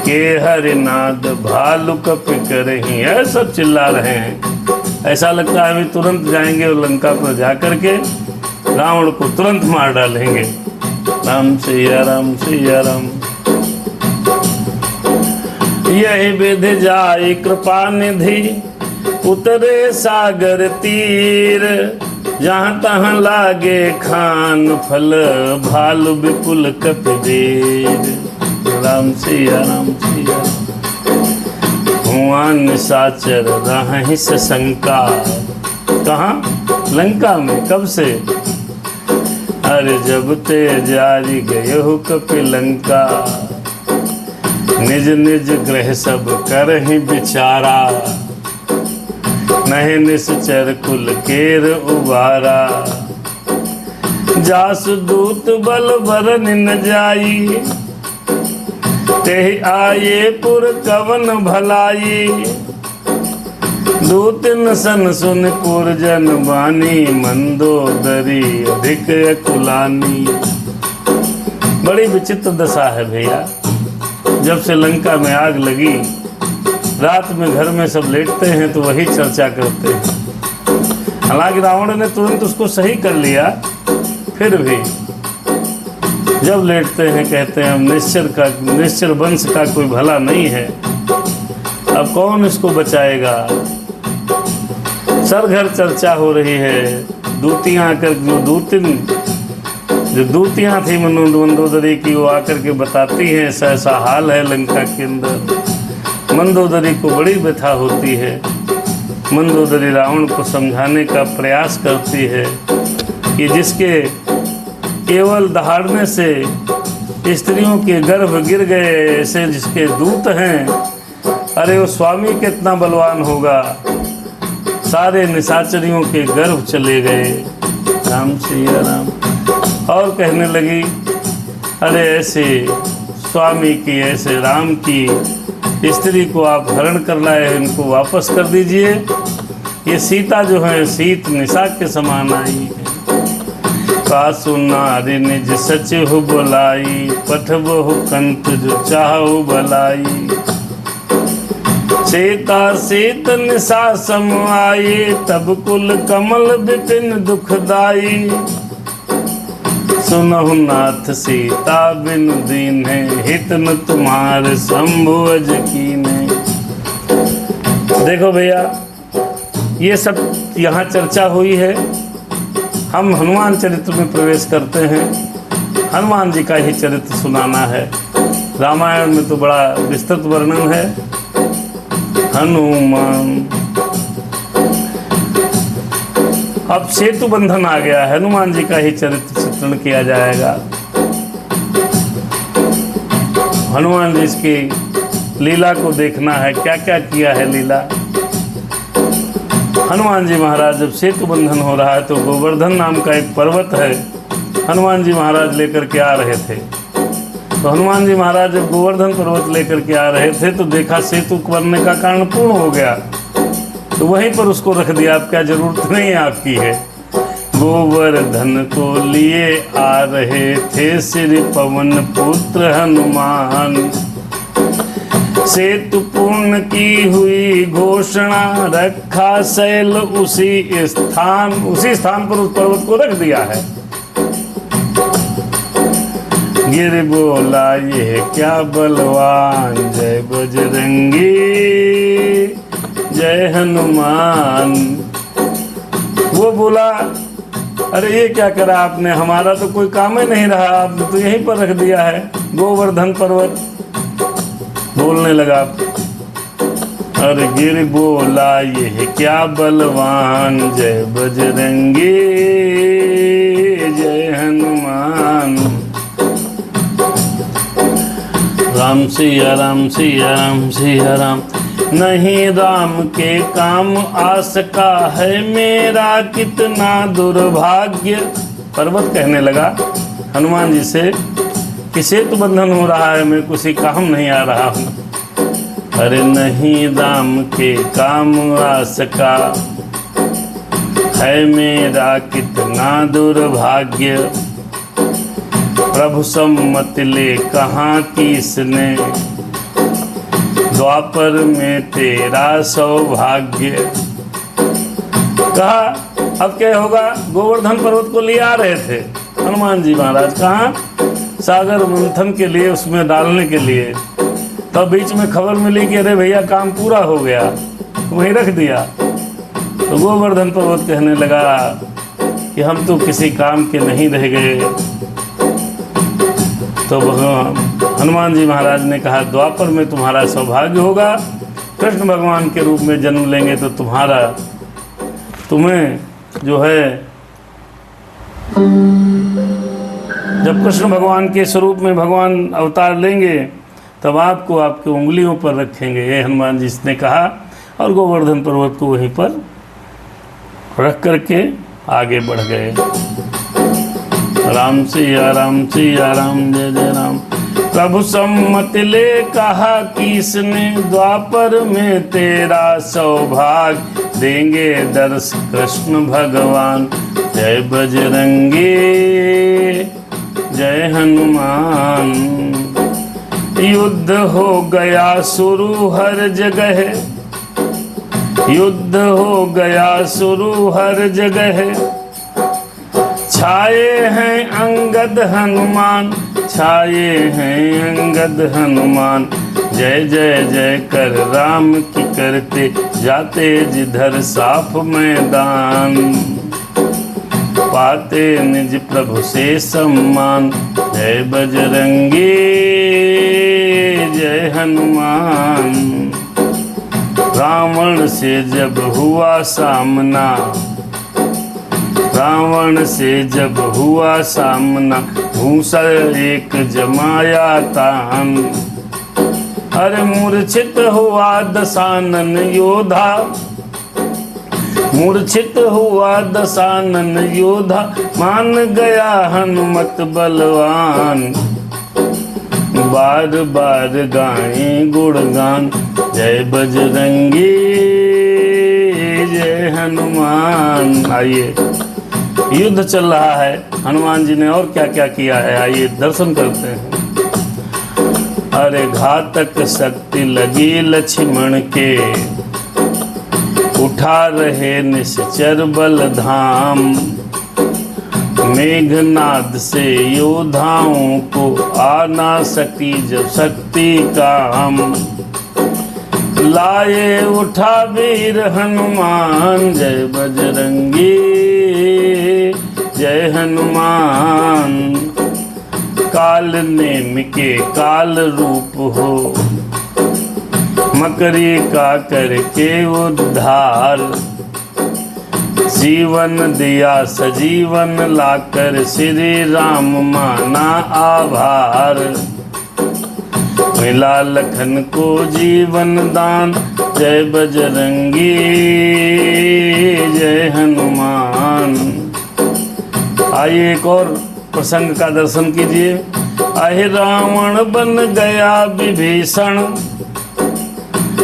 S1: के हरिनाद भालु कपि करही, ऐसा चिल्ला रहे हैं। ऐसा लगता है अभी तुरंत जाएंगे और लंका पर जाकर के रावण को तुरंत मार डालेंगे। राम सिया राम। यही विध जाई कृपा निधि, उतरे सागर तीर। जहाँ तहाँ लागे खान फल, भालु विपुल कपिवीर। राम सिया हुआ निशाचर रहि शंका। कहाँ? लंका में। कब से? अरे जब ते जारी गए हो कपि लंका। निज निज ग्रह सब करहि विचारा। नहीं निश्चर कुल केर उबारा। जासु दूत बल बरन न जाई, तेहि आये पुर कवन भलाई। दूतिन सन सुन पुर जन बानी, मंदोदरी अधिक अकुलानी। बड़ी विचित्र दशा है भैया। जब से लंका में आग लगी, रात में घर में सब लेटते हैं तो वही चर्चा करते हैं। हालांकि रावण ने तुरंत उसको सही कर लिया, फिर भी जब लेटते हैं कहते हैं हम निश्चर वंश का कोई भला नहीं है। अब कौन इसको बचाएगा। सर घर चर्चा हो रही है। दूतियाँ आकर जो दूतियाँ थी मंदोदरी की, वो आकर के बताती हैं ऐसा ऐसा हाल है लंका के अंदर। मंदोदरी को बड़ी व्यथा होती है। मंदोदरी रावण को समझाने का प्रयास करती है कि जिसके केवल दहाड़ने से स्त्रियों के गर्भ गिर गए, ऐसे जिसके दूत हैं, अरे वो स्वामी कितना बलवान होगा। सारे निशाचरियों के गर्भ चले गए। राम सिया राम। और कहने लगी, अरे ऐसे स्वामी की, ऐसे राम की स्त्री को आप हरण कर लाए, इनको वापस कर दीजिए। ये सीता जो है शीत निशा के समान आई है। कासु नारी निज सचिहु बुलाई, पठबहु कंत जो चाहु भलाई। सीता शीत निशा सम आए, तब कुल कमल विपिन दुखदाई। सुनहु नाथ सीता बिनु दीन्हे, हित न तुम्हारे शंभु अज कीन्हे। देखो भैया, ये सब यहाँ चर्चा हुई है। हम हनुमान चरित्र में प्रवेश करते हैं। हनुमान जी का ही चरित्र सुनाना है। रामायण में तो बड़ा विस्तृत वर्णन है। हनुमान, अब सेतु बंधन आ गया। हनुमान जी का ही चरित्र चित्रण किया जाएगा। हनुमान जी की लीला को देखना है, क्या क्या किया है लीला। हनुमान जी महाराज जब सेतु बंधन हो रहा है तो गोवर्धन नाम का एक पर्वत है, हनुमान जी महाराज लेकर के आ रहे थे। तो हनुमान जी महाराज जब गोवर्धन पर्वत लेकर के आ रहे थे तो देखा सेतु बनने का कारण पूर्ण हो गया, तो वहीं पर उसको रख दिया। अब क्या जरूरत नहीं आपकी है। गोवर्धन को लिए आ रहे थे श्री पवन पुत्र हनुमान। सेतु पूर्ण की हुई घोषणा, रखा शैल उसी स्थान पर उस पर्वत को रख दिया है। गिर बोला ये क्या बलवान, जय बजरंगी जय हनुमान। वो बोला, अरे ये क्या करा आपने, हमारा तो कोई काम ही नहीं रहा, आपने तो यहीं पर रख दिया है गोवर्धन पर्वत। बोलने लगा, अरे गिर बोला ये क्या बलवान, जय बजरंगी जय हनुमान। राम सिया राम सिया राम सिया राम। नहीं राम के काम आ सका है मेरा कितना दुर्भाग्य। पर्वत कहने लगा हनुमान जी से कि सेतु बंधन हो रहा है, मैं किसी काम नहीं आ रहा हूँ। अरे नहीं राम के काम आ सका है मेरा कितना दुर्भाग्य। प्रभु सम्मत ले कहाँ किसने, द्वापर में तेरा सौभाग्य। कहा अब क्या होगा। गोवर्धन पर्वत को लिए आ रहे थे हनुमान जी महाराज, कहाँ, सागर मंथन के लिए, उसमें डालने के लिए। तब बीच में खबर मिली कि अरे भैया काम पूरा हो गया, वहीं रख दिया। तो गोवर्धन पर्वत कहने लगा कि हम तो किसी काम के नहीं रह गए। तो हनुमान जी महाराज ने कहा, द्वापर में तुम्हारा सौभाग्य होगा, कृष्ण भगवान के रूप में जन्म लेंगे तो तुम्हें जो है, जब कृष्ण भगवान के स्वरूप में भगवान अवतार लेंगे तब आपको आपके उंगलियों पर रखेंगे। ये हनुमान जी ने कहा और गोवर्धन पर्वत को वहीं पर रख करके आगे बढ़ गए। राम सिया राम जय जय राम। प्रभु सम्मत ले कहा किसने, द्वापर में तेरा सौभाग्य, देंगे दर्श कृष्ण भगवान। जय बजरंगी जय हनुमान। युद्ध हो गया शुरू हर जगह, युद्ध हो गया शुरू हर जगह। छाए हैं अंगद हनुमान, छाए हैं अंगद हनुमान। जय जय जय कर राम की करते जाते जिधर साफ मैदान। पाते निज प्रभु से सम्मान। जय बजरंगी जय हनुमान। रावण से जब हुआ सामना, रावण से जब हुआ सामना, मूसल एक जमाया तान। अरे मूर्छित हुआ दशानन योद्धा, मूर्छित हुआ दशानन योद्धा, मान गया हनुमत बलवान। बार बार गाएं गुणगान। जय बजरंगी जय हनुमान। आइए, युद्ध चल रहा है, हनुमान जी ने और क्या क्या किया है, आइए दर्शन करते हैं। अरे घातक शक्ति लगी लक्ष्मण के, उठा रहे निश्चर बल धाम। मेघनाद से योद्धाओं को आना सकी जब शक्ति काम। लाए उठा वीर हनुमान। जय बजरंगी जय हनुमान। काल नेम के काल रूप हो, मकरी का करके उद्धार। जीवन दिया सजीवन लाकर, श्री राम माना आभार। मिला लखन को जीवन दान। जय बजरंगी जय हनुमान। आइए एक और प्रसंग का दर्शन कीजिए। आहे रावण बन गया विभीषण,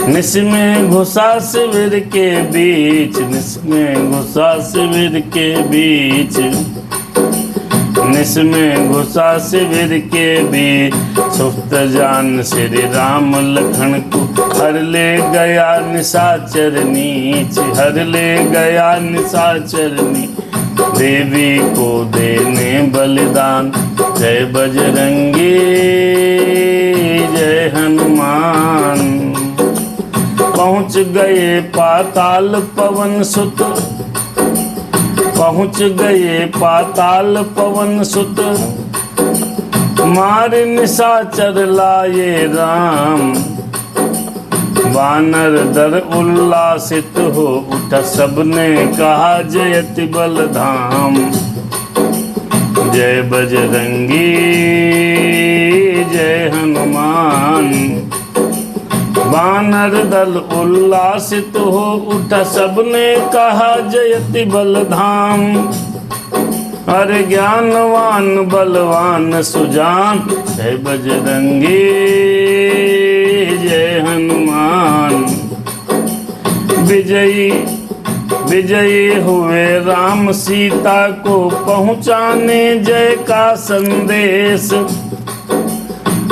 S1: निस में घुसा शिविर के बीच। निस में घुसा शिविर के बीच। निस में घुसा शिविर के बीच। सुप्त जान श्री राम लखन को, हर ले गया निशाचर नीच। हर ले गया निशाचर नीच, देवी को देने बलिदान। जय बजरंगी जय हनुमान। पहुँच गए पाताल पवन सुत, पहुँच गए पाताल पवन सुत। मार निशाचर लाए राम, वानर दर उल्लासित हो उठा। सबने कहा जयति बल धाम। जय बजरंगी जय हनुमान। वानर दल उल्लासित हो उठा, सबने कहा जयति बल धाम। अरे ज्ञानवान बलवान सुजान। जय बजरंगी जय हनुमान। विजयी विजयी हुए राम सीता को, पहुँचाने जय का संदेश।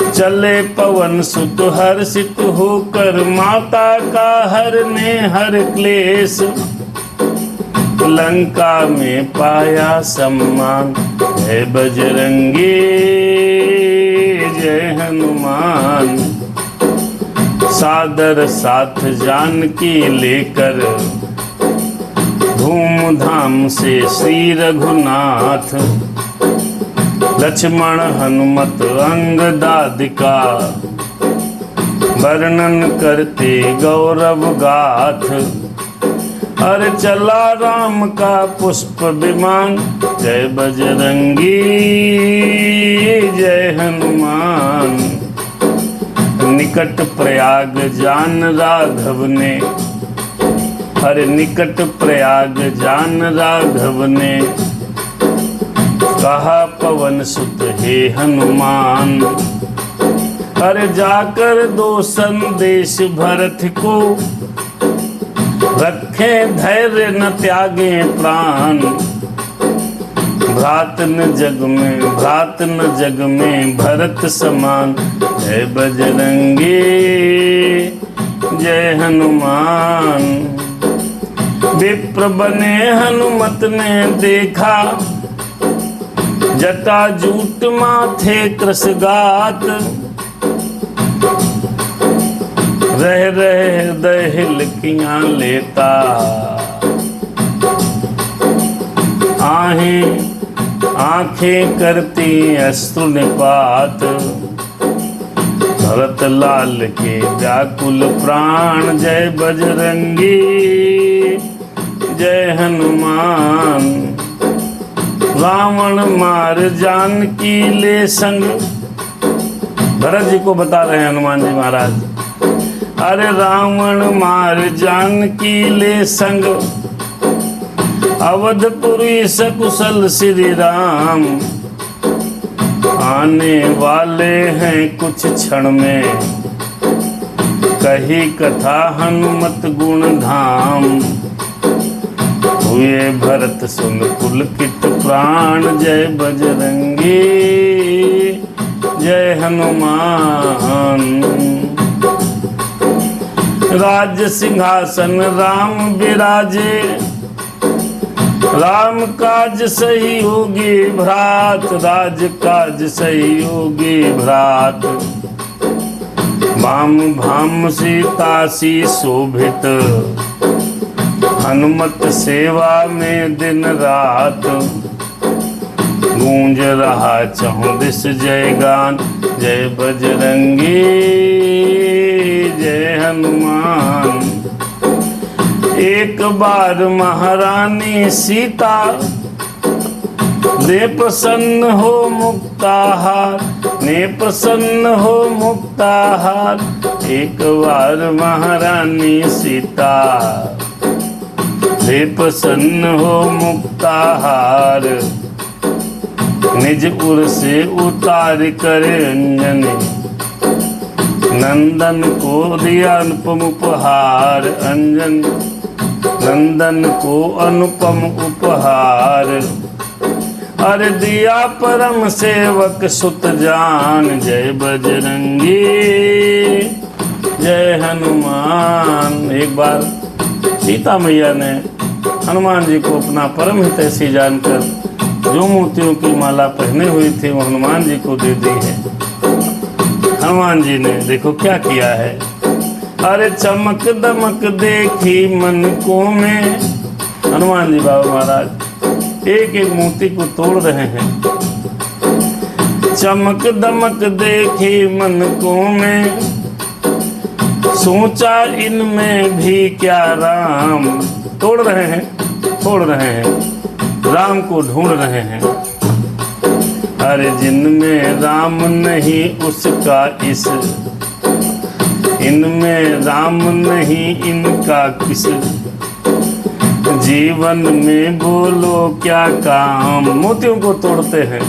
S1: चले पवन सुत हर्षित होकर, माता का हरने हर क्लेश। लंका में पाया सम्मान। जय बजरंगी जय हनुमान। सादर साथ जानकी लेकर, धूमधाम से श्री रघुनाथ। लक्ष्मण हनुमत अंगदादिका, वर्णन करते गौरव गाथ। अरे चला राम का पुष्प विमान। जय बजरंगी जय हनुमान। निकट प्रयाग जान राघव ने, अरे निकट प्रयाग जान राघव ने। कहा पवन सुत हे हनुमान। अरे जाकर दो संदेश भरत को, रखे धैर्य न त्यागे प्राण। भ्रात न जग में भरत समान। जय बजरंगी जय हनुमान। विप्र बने हनुमत ने देखा, जटा जूट माथे कृषगात, रह हृदय हिलकियां लेता, आंखें करती अश्रु निपात, भरत लाल के व्याकुल प्राण, जय बजरंगी जय हनुमान। रावण मार जानकी ले संग, भरत जी को बता रहे हैं हनुमान जी महाराज। अरे रावण मार जानकी ले संग, अवधपुरी सकुशल श्री राम, आने वाले हैं कुछ क्षण में, कही कथा हनुमत गुण धाम। हुए भरत सुन पुलकित प्राण, जय बजरंगी जय हनुमान। राज सिंहासन राम विराजे, राम काज सहयोगी भ्रात, राज काज सहयोगी भ्रात। भाम भाम सीता सी शोभित, हनुमत सेवा में दिन रात। गूंज रहा चहुदिस जय गान, जय बजरंगी जय हनुमान। एक बार महारानी सीता, ने प्रसन्न हो मुक्ताहार, ने प्रसन्न हो मुक्ताहार। एक बार महारानी सीता, ने प्रसन्न हो मुक्ताहार। निज उर से उतार कर अंजनी, नंदन को दिया अनुपम उपहार। अंजन नंदन को अनुपम उपहार, अरे दिया परम सेवक सुत जान। जय बजरंगी जय हनुमान। एक बार सीता मैया ने हनुमान जी को अपना परम हितैषी जानकर जो मोतियों की माला पहने हुई थी वो हनुमान जी को दे दी है। हनुमान जी ने देखो क्या किया है। अरे चमक दमक देखी मन को में, हनुमान जी बाबा महाराज एक एक मोती को तोड़ रहे हैं। चमक दमक देखी मन को में, सोचा इनमें भी क्या राम। तोड़ रहे हैं, तोड़ रहे हैं, राम को ढूंढ रहे हैं। अरे जिनमें राम नहीं उसका इस, इनमें राम नहीं इनका किस। जीवन में बोलो क्या काम। मोतियों को तोड़ते हैं,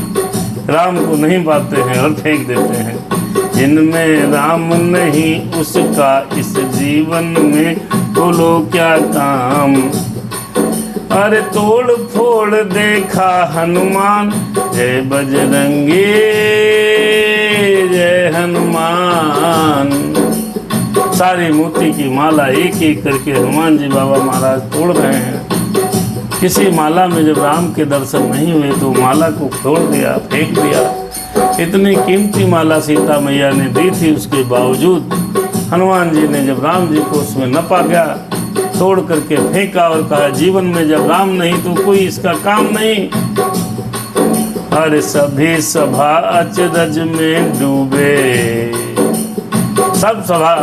S1: राम को नहीं पाते हैं और फेंक देते हैं। जिनमें राम नहीं उसका इस जीवन में बोलो क्या काम। अरे तोड़ फोड़ देखा हनुमान, जय बजरंगी जय हनुमान। सारी मोती की माला एक एक करके हनुमान जी बाबा महाराज तोड़ रहे हैं। किसी माला में जब राम के दर्शन नहीं हुए तो माला को तोड़ दिया, फेंक दिया। इतनी कीमती माला सीता मैया ने दी थी, उसके बावजूद हनुमान जी ने जब राम जी को उसमें न पा गया, तोड़ करके फेंका और कहा जीवन में जब राम नहीं तो कोई इसका काम नहीं। अरे सभी सभा अचरज में डूबे, सब सभा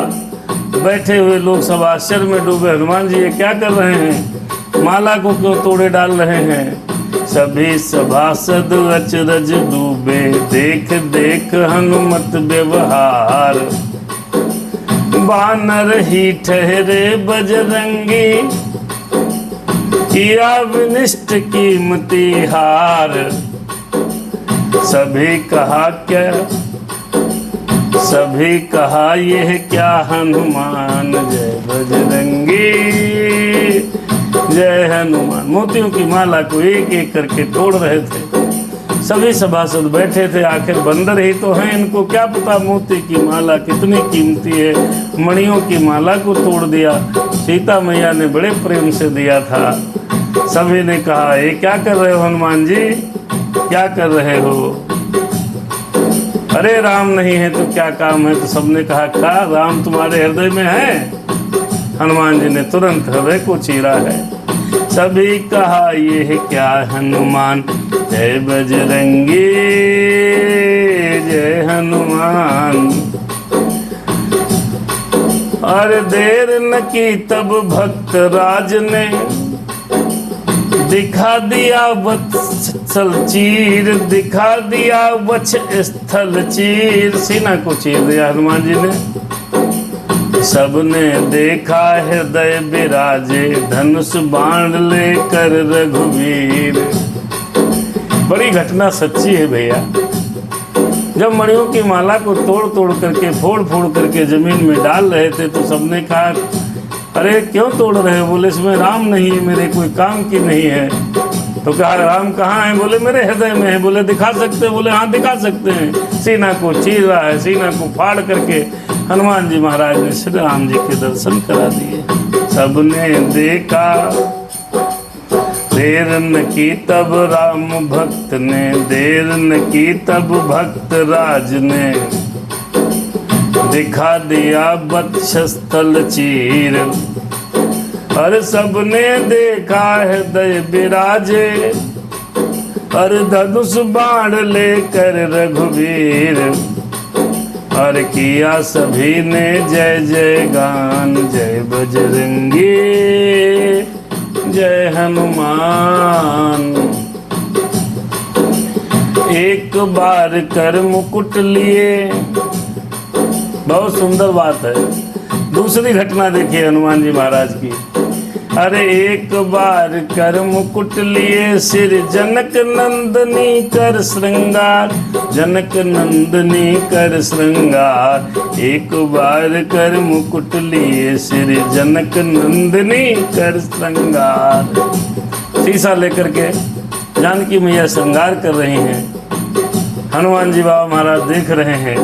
S1: बैठे हुए लोग सब आश्चर्य में डूबे। हनुमान जी ये क्या कर रहे हैं, माला को क्यों तोड़े डाल रहे हैं। सभी सभासद अचरज डूबे, देख देख हनुमत व्यवहार। बानर ही ठहरे बजरंगी, किया विनिष्ट कीमती हार। सभी कहा क्या, सभी कहा यह क्या हनुमान। जय बजरंगी जय हनुमान। मोतियों की माला को एक एक करके तोड़ रहे थे। सभी सभासद बैठे थे, आखिर बंदर ही तो हैं, इनको क्या पता मोती की माला कितनी कीमती है। मणियों की माला को तोड़ दिया। सीता मैया ने बड़े प्रेम से दिया था। सभी ने कहा ये क्या कर रहे हो हनुमान जी, क्या कर रहे हो? अरे राम नहीं है तो क्या काम है? तो सबने कहा क्या राम तुम्हारे हृदय में है? हनुमान जी ने तुरंत हृदय को चीरा है। सभी कहा ये क्या हनुमान, जय बजरंगी जय हनुमान। और देर न की तब भक्त राज ने दिखा दिया वत्सल चीर, दिखा दिया वक्ष स्थल चीर। सीना को चीर दिया हनुमान जी ने। सबने देखा हृदय विराजे, धनुष बाण लेकर रघुवीर। बड़ी घटना सच्ची है भैया। जब मणियों की माला को तोड़ तोड़ करके फोड़ फोड़ करके जमीन में डाल रहे थे तो सबने कहा अरे क्यों तोड़ रहे हो? बोले इसमें राम नहीं है, मेरे कोई काम की नहीं है। तो कहा राम कहाँ है? बोले मेरे हृदय में है। बोले दिखा सकते? बोले हाँ दिखा सकते हैं। सीना को चीर रहा है। सीना को फाड़ करके हनुमान जी महाराज ने श्री राम जी के दर्शन करा दिए। सबने देखा देर न की तब राम भक्त ने, देर न की तब भक्त राज ने दिखा दिया वक्षस्थल चीर। और सबने देखा हृदय विराजे, और धनुष बाण लेकर रघुवीर। और किया सभी ने जय जय गान, जय बजरंगी जय हनुमान। एक बार कर मुकुट लिए, बहुत सुंदर बात है। दूसरी घटना देखिए हनुमान जी महाराज की। अरे एक बार कर मुकुट लिए सिर, जनक नंदनी कर श्रृंगार, जनक नंदनी कर श्रृंगार। एक बार कर मुकुट लिए सिर, जनक नंदनी कर श्रृंगार। शीशा लेकर के जानकी मैया श्रृंगार कर रही हैं। हनुमान जी बाबा महाराज देख रहे हैं,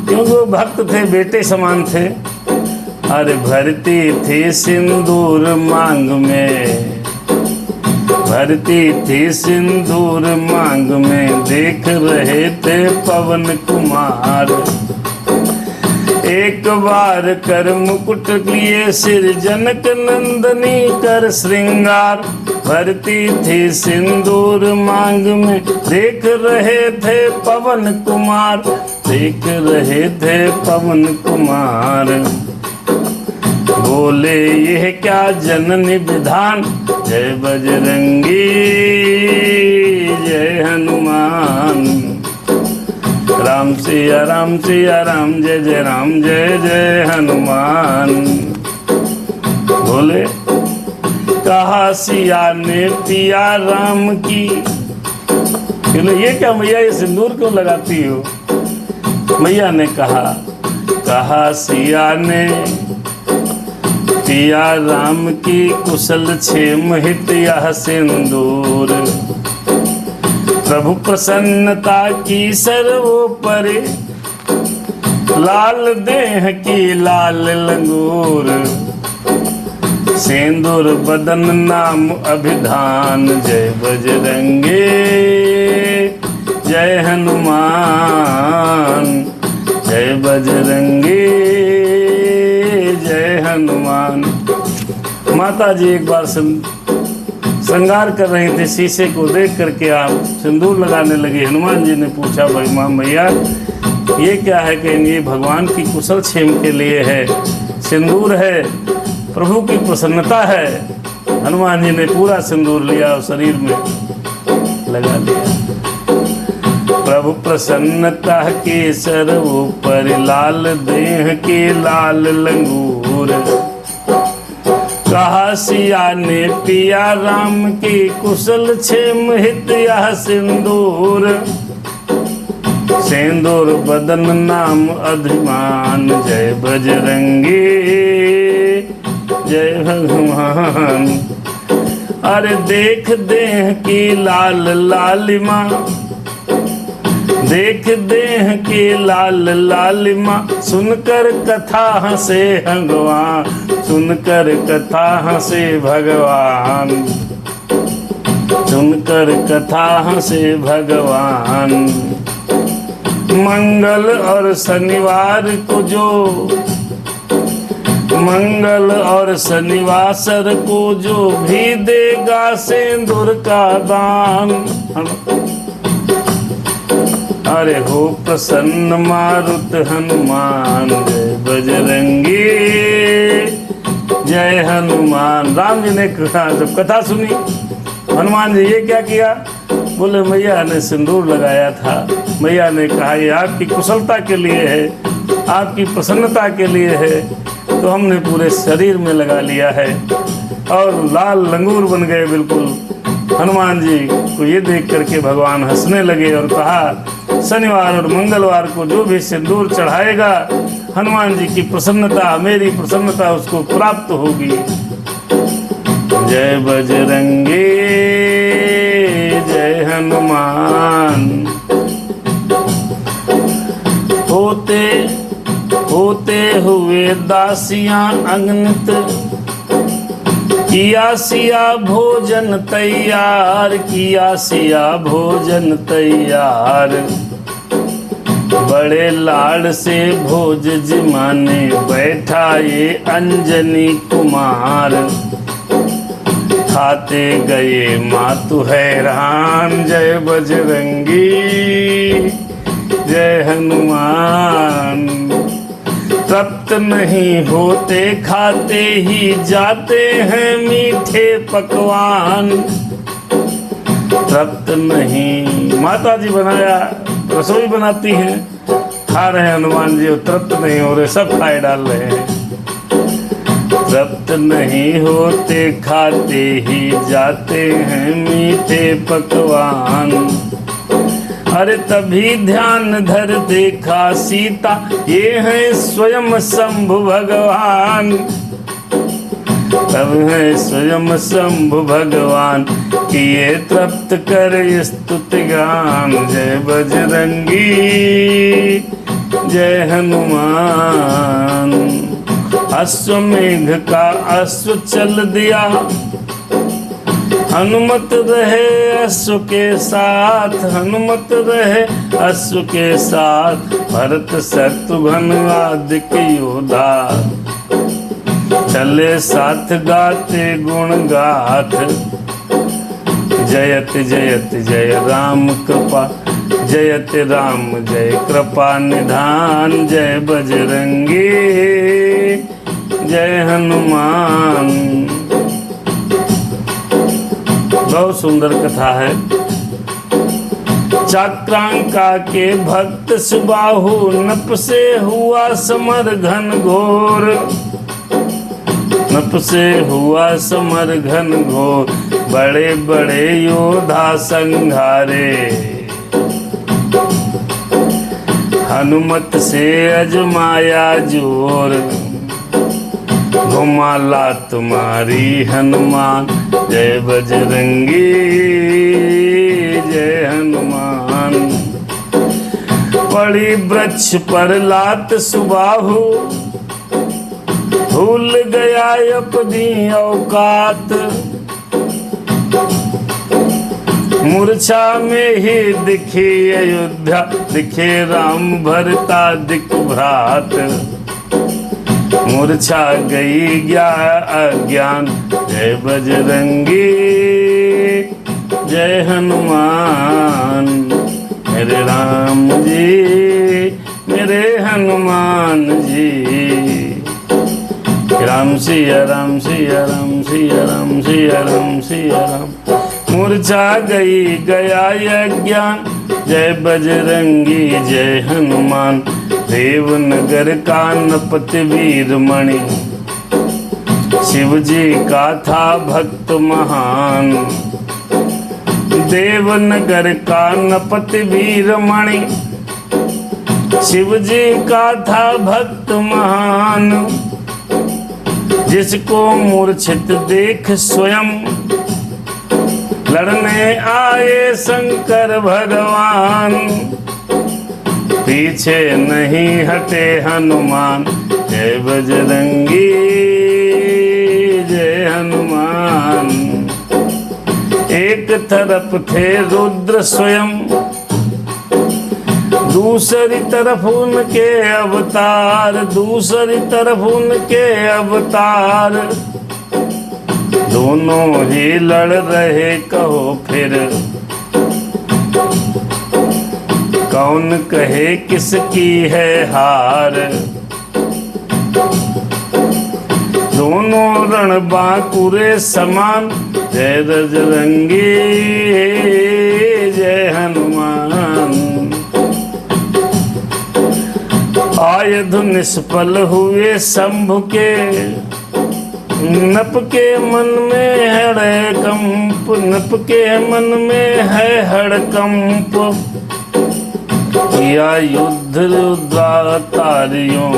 S1: क्योंकि वो भक्त थे, बेटे समान थे। अरे भरती थी सिंदूर मांग में, भरती थी सिंदूर मांग में, देख रहे थे पवन कुमार। एक बार कर मुकुट लिए सिर, जनक नंदनी कर श्रृंगार। भरती थी सिंदूर मांग में, देख रहे थे पवन कुमार, देख रहे थे पवन कुमार। बोले यह क्या जननी विधान, जय बजरंगी जय हनुमान। राम सिया राम सिया राम, जय जय राम जय जय हनुमान। बोले कहा सिया ने पिया राम की। बोले ये क्या मैया, ये सिंदूर क्यों लगाती हो? मैया ने कहा सिया ने पिया राम की, कुशल क्षेम हित यह सिंदूर। प्रभु प्रसन्नता की सर्वोपरि, लाल देह की लाल लंगूर। सिंदूर बदन नाम अभिधान, जय बजरंगे जय हनुमान, जय बजरंगे जय हनुमान। माता जी एक बार श्रृंगार कर रही थी, शीशे को देख करके आप सिंदूर लगाने लगी। हनुमान जी ने पूछा भाई माँ मैया ये क्या है? कि ये भगवान की कुशल क्षेम के लिए है, सिंदूर है, प्रभु की प्रसन्नता है। हनुमान जी ने पूरा सिंदूर लिया और शरीर में लगा दिया। प्रभु प्रसन्नता के सर्वोपर, लाल देह के लाल लंगूर। कहा सिया ने पिया राम की, कुशल क्षेम हित यह सिंदूर। सिंदूर बदन नाम अभिमान, जय बजरंगी जय हनुमान। अरे देख देह की लाल लालिमा, देख देह की लाल लालिमा। सुनकर कथा हंसे भगवान, सुनकर कथा हंसे भगवान। सुनकर कथा हंसे भगवान। मंगल और शनिवार को जो, मंगल और शनिवासर को जो भी देगा सिंदूर का दान। अरे हो प्रसन्न मारुत हनुमान, जय बजरंगी जय हनुमान। राम जी ने जब कथा सुनी, हनुमान जी ये क्या किया? बोले मैया ने सिंदूर लगाया था, मैया ने कहा ये आपकी कुशलता के लिए है, आपकी प्रसन्नता के लिए है, तो हमने पूरे शरीर में लगा लिया है। और लाल लंगूर बन गए बिल्कुल। हनुमान जी को ये देख करके भगवान हंसने लगे और कहा शनिवार और मंगलवार को जो भी सिंदूर चढ़ाएगा, हनुमान जी की प्रसन्नता, मेरी प्रसन्नता उसको प्राप्त होगी। जय बजरंगी जय हनुमान। होते हुए दासियां अगणित, किया सिया भोजन तैयार, किया सिया भोजन तैयार। बड़े लाड़ से भोज जमाने बैठा ये अंजनी कुमार। खाते गए मातु हैरान, जय बजरंगी जय हनुमान। तृप्त नहीं होते खाते ही जाते हैं मीठे पकवान। तृप्त नहीं, माता जी बनाया रसोई बनाती हैं, खा रहे हैं हनुमान जी और तृप्त नहीं हो रहे, सब खाए डाल रहे हैं। तृप्त नहीं होते खाते ही जाते हैं मीठे पकवान। अरे तभी ध्यान धर देखा सीता, ये है स्वयं शंभु भगवान। तब है स्वयं शंभु भगवान, किए तृप्त कर स्तुति गान। जय बजरंगी जय हनुमान। अश्वमेघ का अश्व चल दिया, हनुमत रहे अश्व के साथ, हनुमत रहे अश्व के साथ। भरत शत्रुघ्न आदिक योधा, चले साथ गाते गुण गाथ। जयत जयत जय राम कृपा, जयत राम जय कृपा निधान। जय बजरंगी जय हनुमान। बहुत सुंदर कथा है। चाक्रांका के भक्त सुबाहु, नप से हुआ समर घन घोर। नप से हुआ समर घन घोर, बड़े बड़े योद्धा संघारे। हनुमत से अजमाया जोर, घुमाला तुम्हारी हनुमान। जय बजरंगी जय हनुमान। पड़ी वृक्ष पर लात सुबाहु, भूल गया अपनी औकात। मूर्छा में ही दिखी अयोध्या, दिखे राम भरता दिक भ्रात। मूर्छा गई गया अज्ञान, जय बजरंगी जय हनुमान। मेरे राम जी मेरे हनुमान जी। राम सिया राम सिया राम सिया राम सिया राम सिया राम। मूर्छा गई गया अज्ञान, जय बजरंगी जय हनुमान। देवनगर का नपति वीर मणि, शिव जी का था भक्त महान। देवनगर का नपति वीर मणि, शिव जी का था भक्त महान। जिसको मूर्छित देख स्वयं, लड़ने आए शंकर भगवान। पीछे नहीं हटे हनुमान, जय बजरंगी जय हनुमान। एक तरफ थे रुद्र स्वयं, दूसरी तरफ उनके अवतार, दूसरी तरफ उनके अवतार। दोनों ही लड़ रहे, कहो फिर कौन कहे किसकी है हार। दोनों रणबांकुरे समान, जय बजरंगी जय हनुमान। आयुध निष्फल हुए शंभु के, नप के मन में है कंप, नप के मन में है हड़कंप। या युद्ध रुद्रातारियों,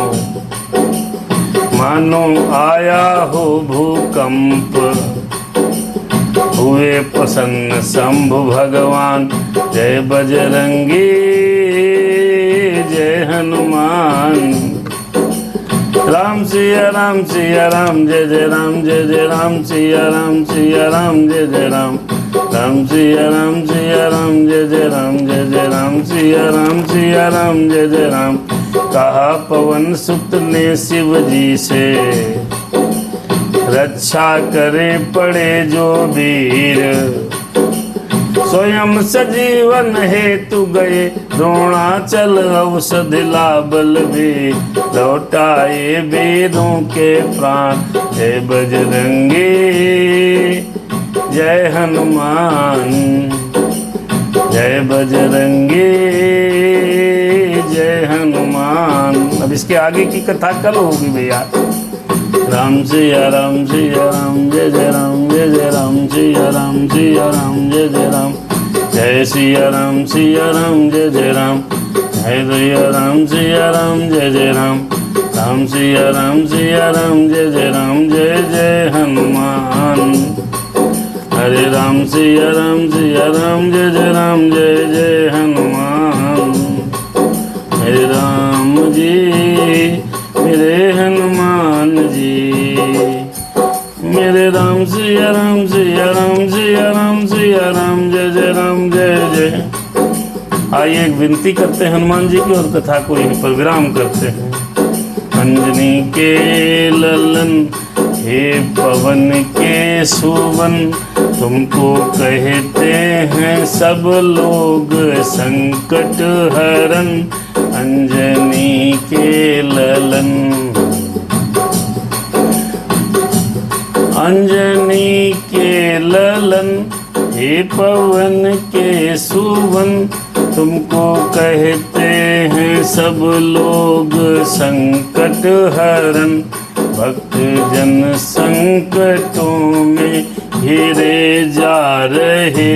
S1: मानो आया हो भूकंप। हुए प्रसन्न शंभु भगवान, जय बजरंगी जय हनुमान। राम सिया राम सिया राम, जय जय राम जय जय राम, सिया राम जय जय राम। राम सिया राम जय जय राम, जय जय राम सिया राम जय जय राम। कहा पवन सुत ने शिव जी से, रक्षा करे पड़े जो वीर। स्वयं सजीवन हेतु गए, द्रोणाचल औषधि ला बलवीर। लौटाए वेदों के प्राण, जय बजरंगी जय हनुमान। जय बजरंगी जय हनुमान। अब इसके आगे की कथा कल होगी भैया। राम सिया राम जय जय राम, जय जय राम सिया राम जय जय राम। जय सिया राम जय जय राम, जय सिया राम जय जय राम। राम सिया राम जय जय राम, जय जय हनुमान। हरे राम सिया राम जय जय राम, जय जय हनुमान। मेरे राम जी मेरे हनुमान जी, मेरे राम सिया राम जय जय राम, जय जय। आइए एक विनती करते हैं हनुमान जी की और कथा को यहीं पर विराम करते हैं। अंजनी के ललन, हे पवन के सुवन, तुमको कहते हैं सब लोग संकट हरन। अंजनी के ललन, अंजनी के ललन, हे पवन के सुवन, तुमको कहते हैं सब लोग संकट हरन। भक्त जन संकटों में घिरे जा रहे,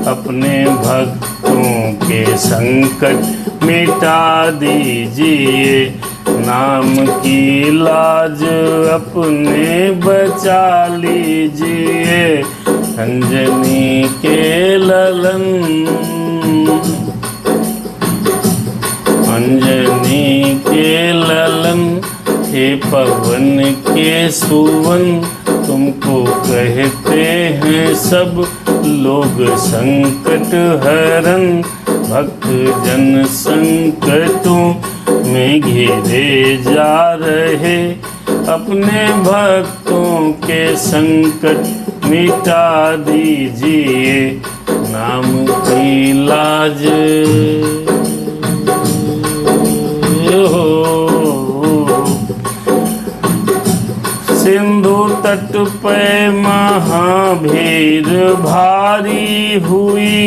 S1: अपने भक्तों के संकट मिटा दीजिए। नाम की लाज अपने बचा लीजिए। अंजनी के ललन, अंजनी के ललन, हे पवन के सुवन, तुमको कहते हैं सब लोग संकट हरन। भक्त जन संकटों में घिरे जा रहे, अपने भक्तों के संकट मिटा दीजिए। नाम की लाज हो। सिंधु तट पे महाभीर भारी हुई,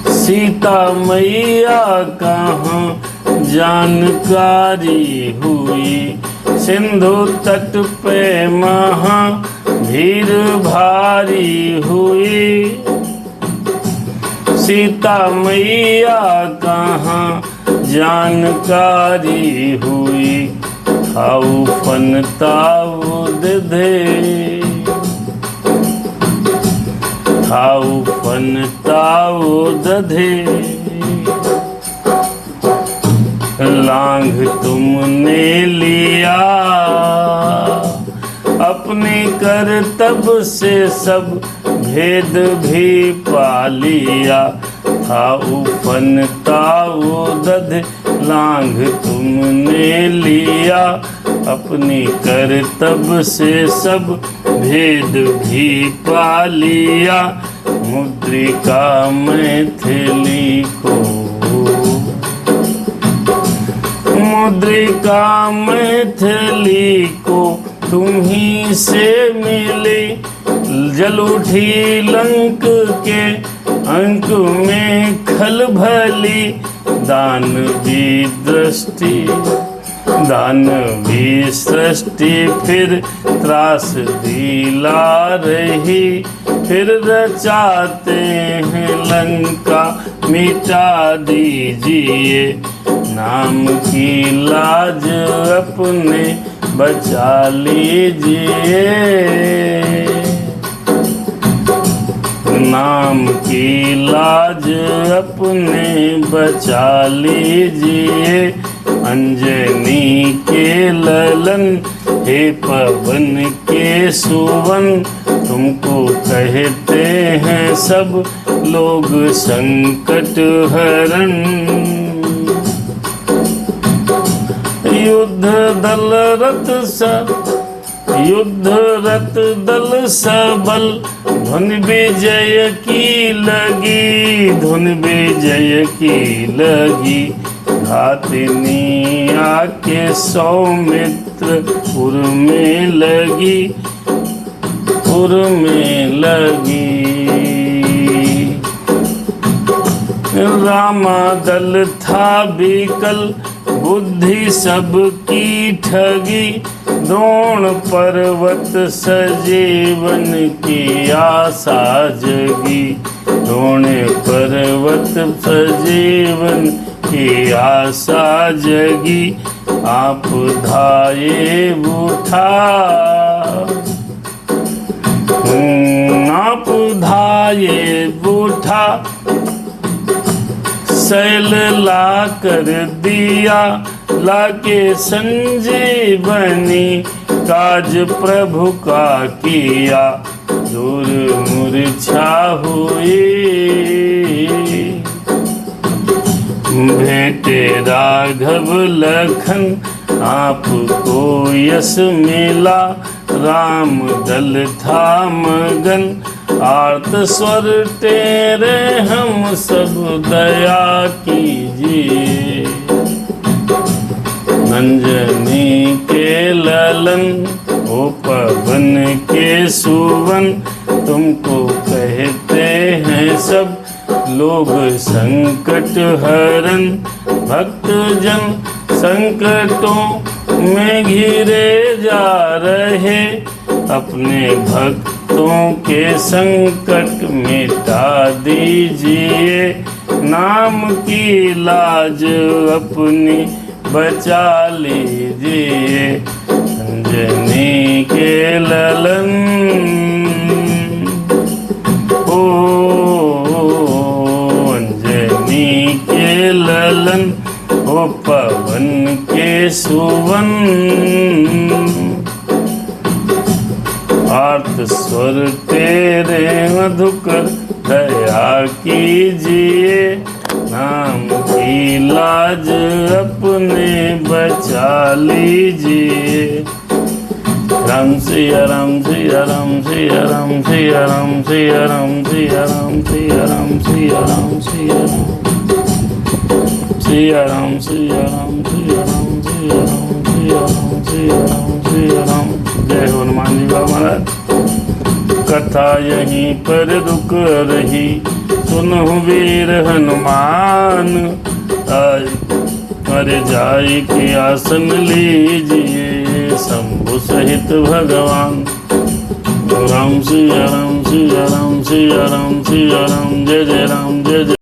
S1: सीता मैया कहाँ जानकारी हुई। सिंधु तट पे महाभीर भारी हुई, सीता मैया कहाँ जानकारी हुई। खाऊ फन ताऊ दधे, खाऊ फन ताऊ दधे, लांघ तुमने लिया, अपने करतब से सब भेद भी पा लिया। था उफन ताऊ दध लांघ तुमने लिया। अपनी करतब से सब भेद भी पा लिया। मुद्रिका मैथिली को, मुद्रिका मैथिली को तुम्ही से मिली। जल उठी लंक के अंक में खलभली। दानवी दृष्टि, दानवी सृष्टि फिर त्रास दिला रही। फिर रचाते हैं लंका मिटा दीजिए। नाम की लाज अपने बचा लीजिए। नाम की लाज अपने बचा लीजिए। अंजनी के ललन हे पवन के सुवन। तुमको कहते हैं सब लोग संकट हरण। युद्ध दल रथ युद्ध रथ दल सबल। धुन विजय की लगी, धुन विजय की लगी। घातिनी आके सौमित्र पुर में लगी, पुर में लगी। रामा दल था बिकल, बुद्धि सबकी ठगी। द्रोण पर्वत सजीवन की आशा जगी। द्रोण पर्वत सजीवन की आशा जगी। आप धाये उठा, आप धाये उठा। शैल ला कर दिया, लाके संजीवनी। काज प्रभु का किया, दूर मूर्छा हुई। भेटे राघव लखन, आपको यश मिला। राम दल था मगन, आर्त स्वर तेरे हम सब दया कीजिए। अंजनी के ललन, ओ पवन के सुवन। तुमको कहते हैं सब लोग संकट हरण। भक्त जन संकटों में घिरे जा रहे। अपने भक्तों के संकट मिटा दीजिए। नाम की लाज अपनी बचा लीजिए। अंजनी के ललन, ओ अंजनी के ललन, ओ पवन के सुवन। आर्त स्वर तेरे मधुकर दया कीजिए। नाम की लाज अपने बचा लीजिए। राम सिया राम सिया राम सिया राम सिया राम सिया राम सिया राम सिया राम सिया राम सिया राम सिया राम सिया राम सिया राम सिया राम सिया राम सिया राम सिया राम। जय हो हनुमान जी बाबा महाराज। कथा यहीं पर रुक रही, सुनहु वीर हनुमान। अरे जाय के आसन लीजिए, शंभु सहित भगवान। राम सिया राम सिया राम सिया राम सिया राम। जय जय राम जय जय।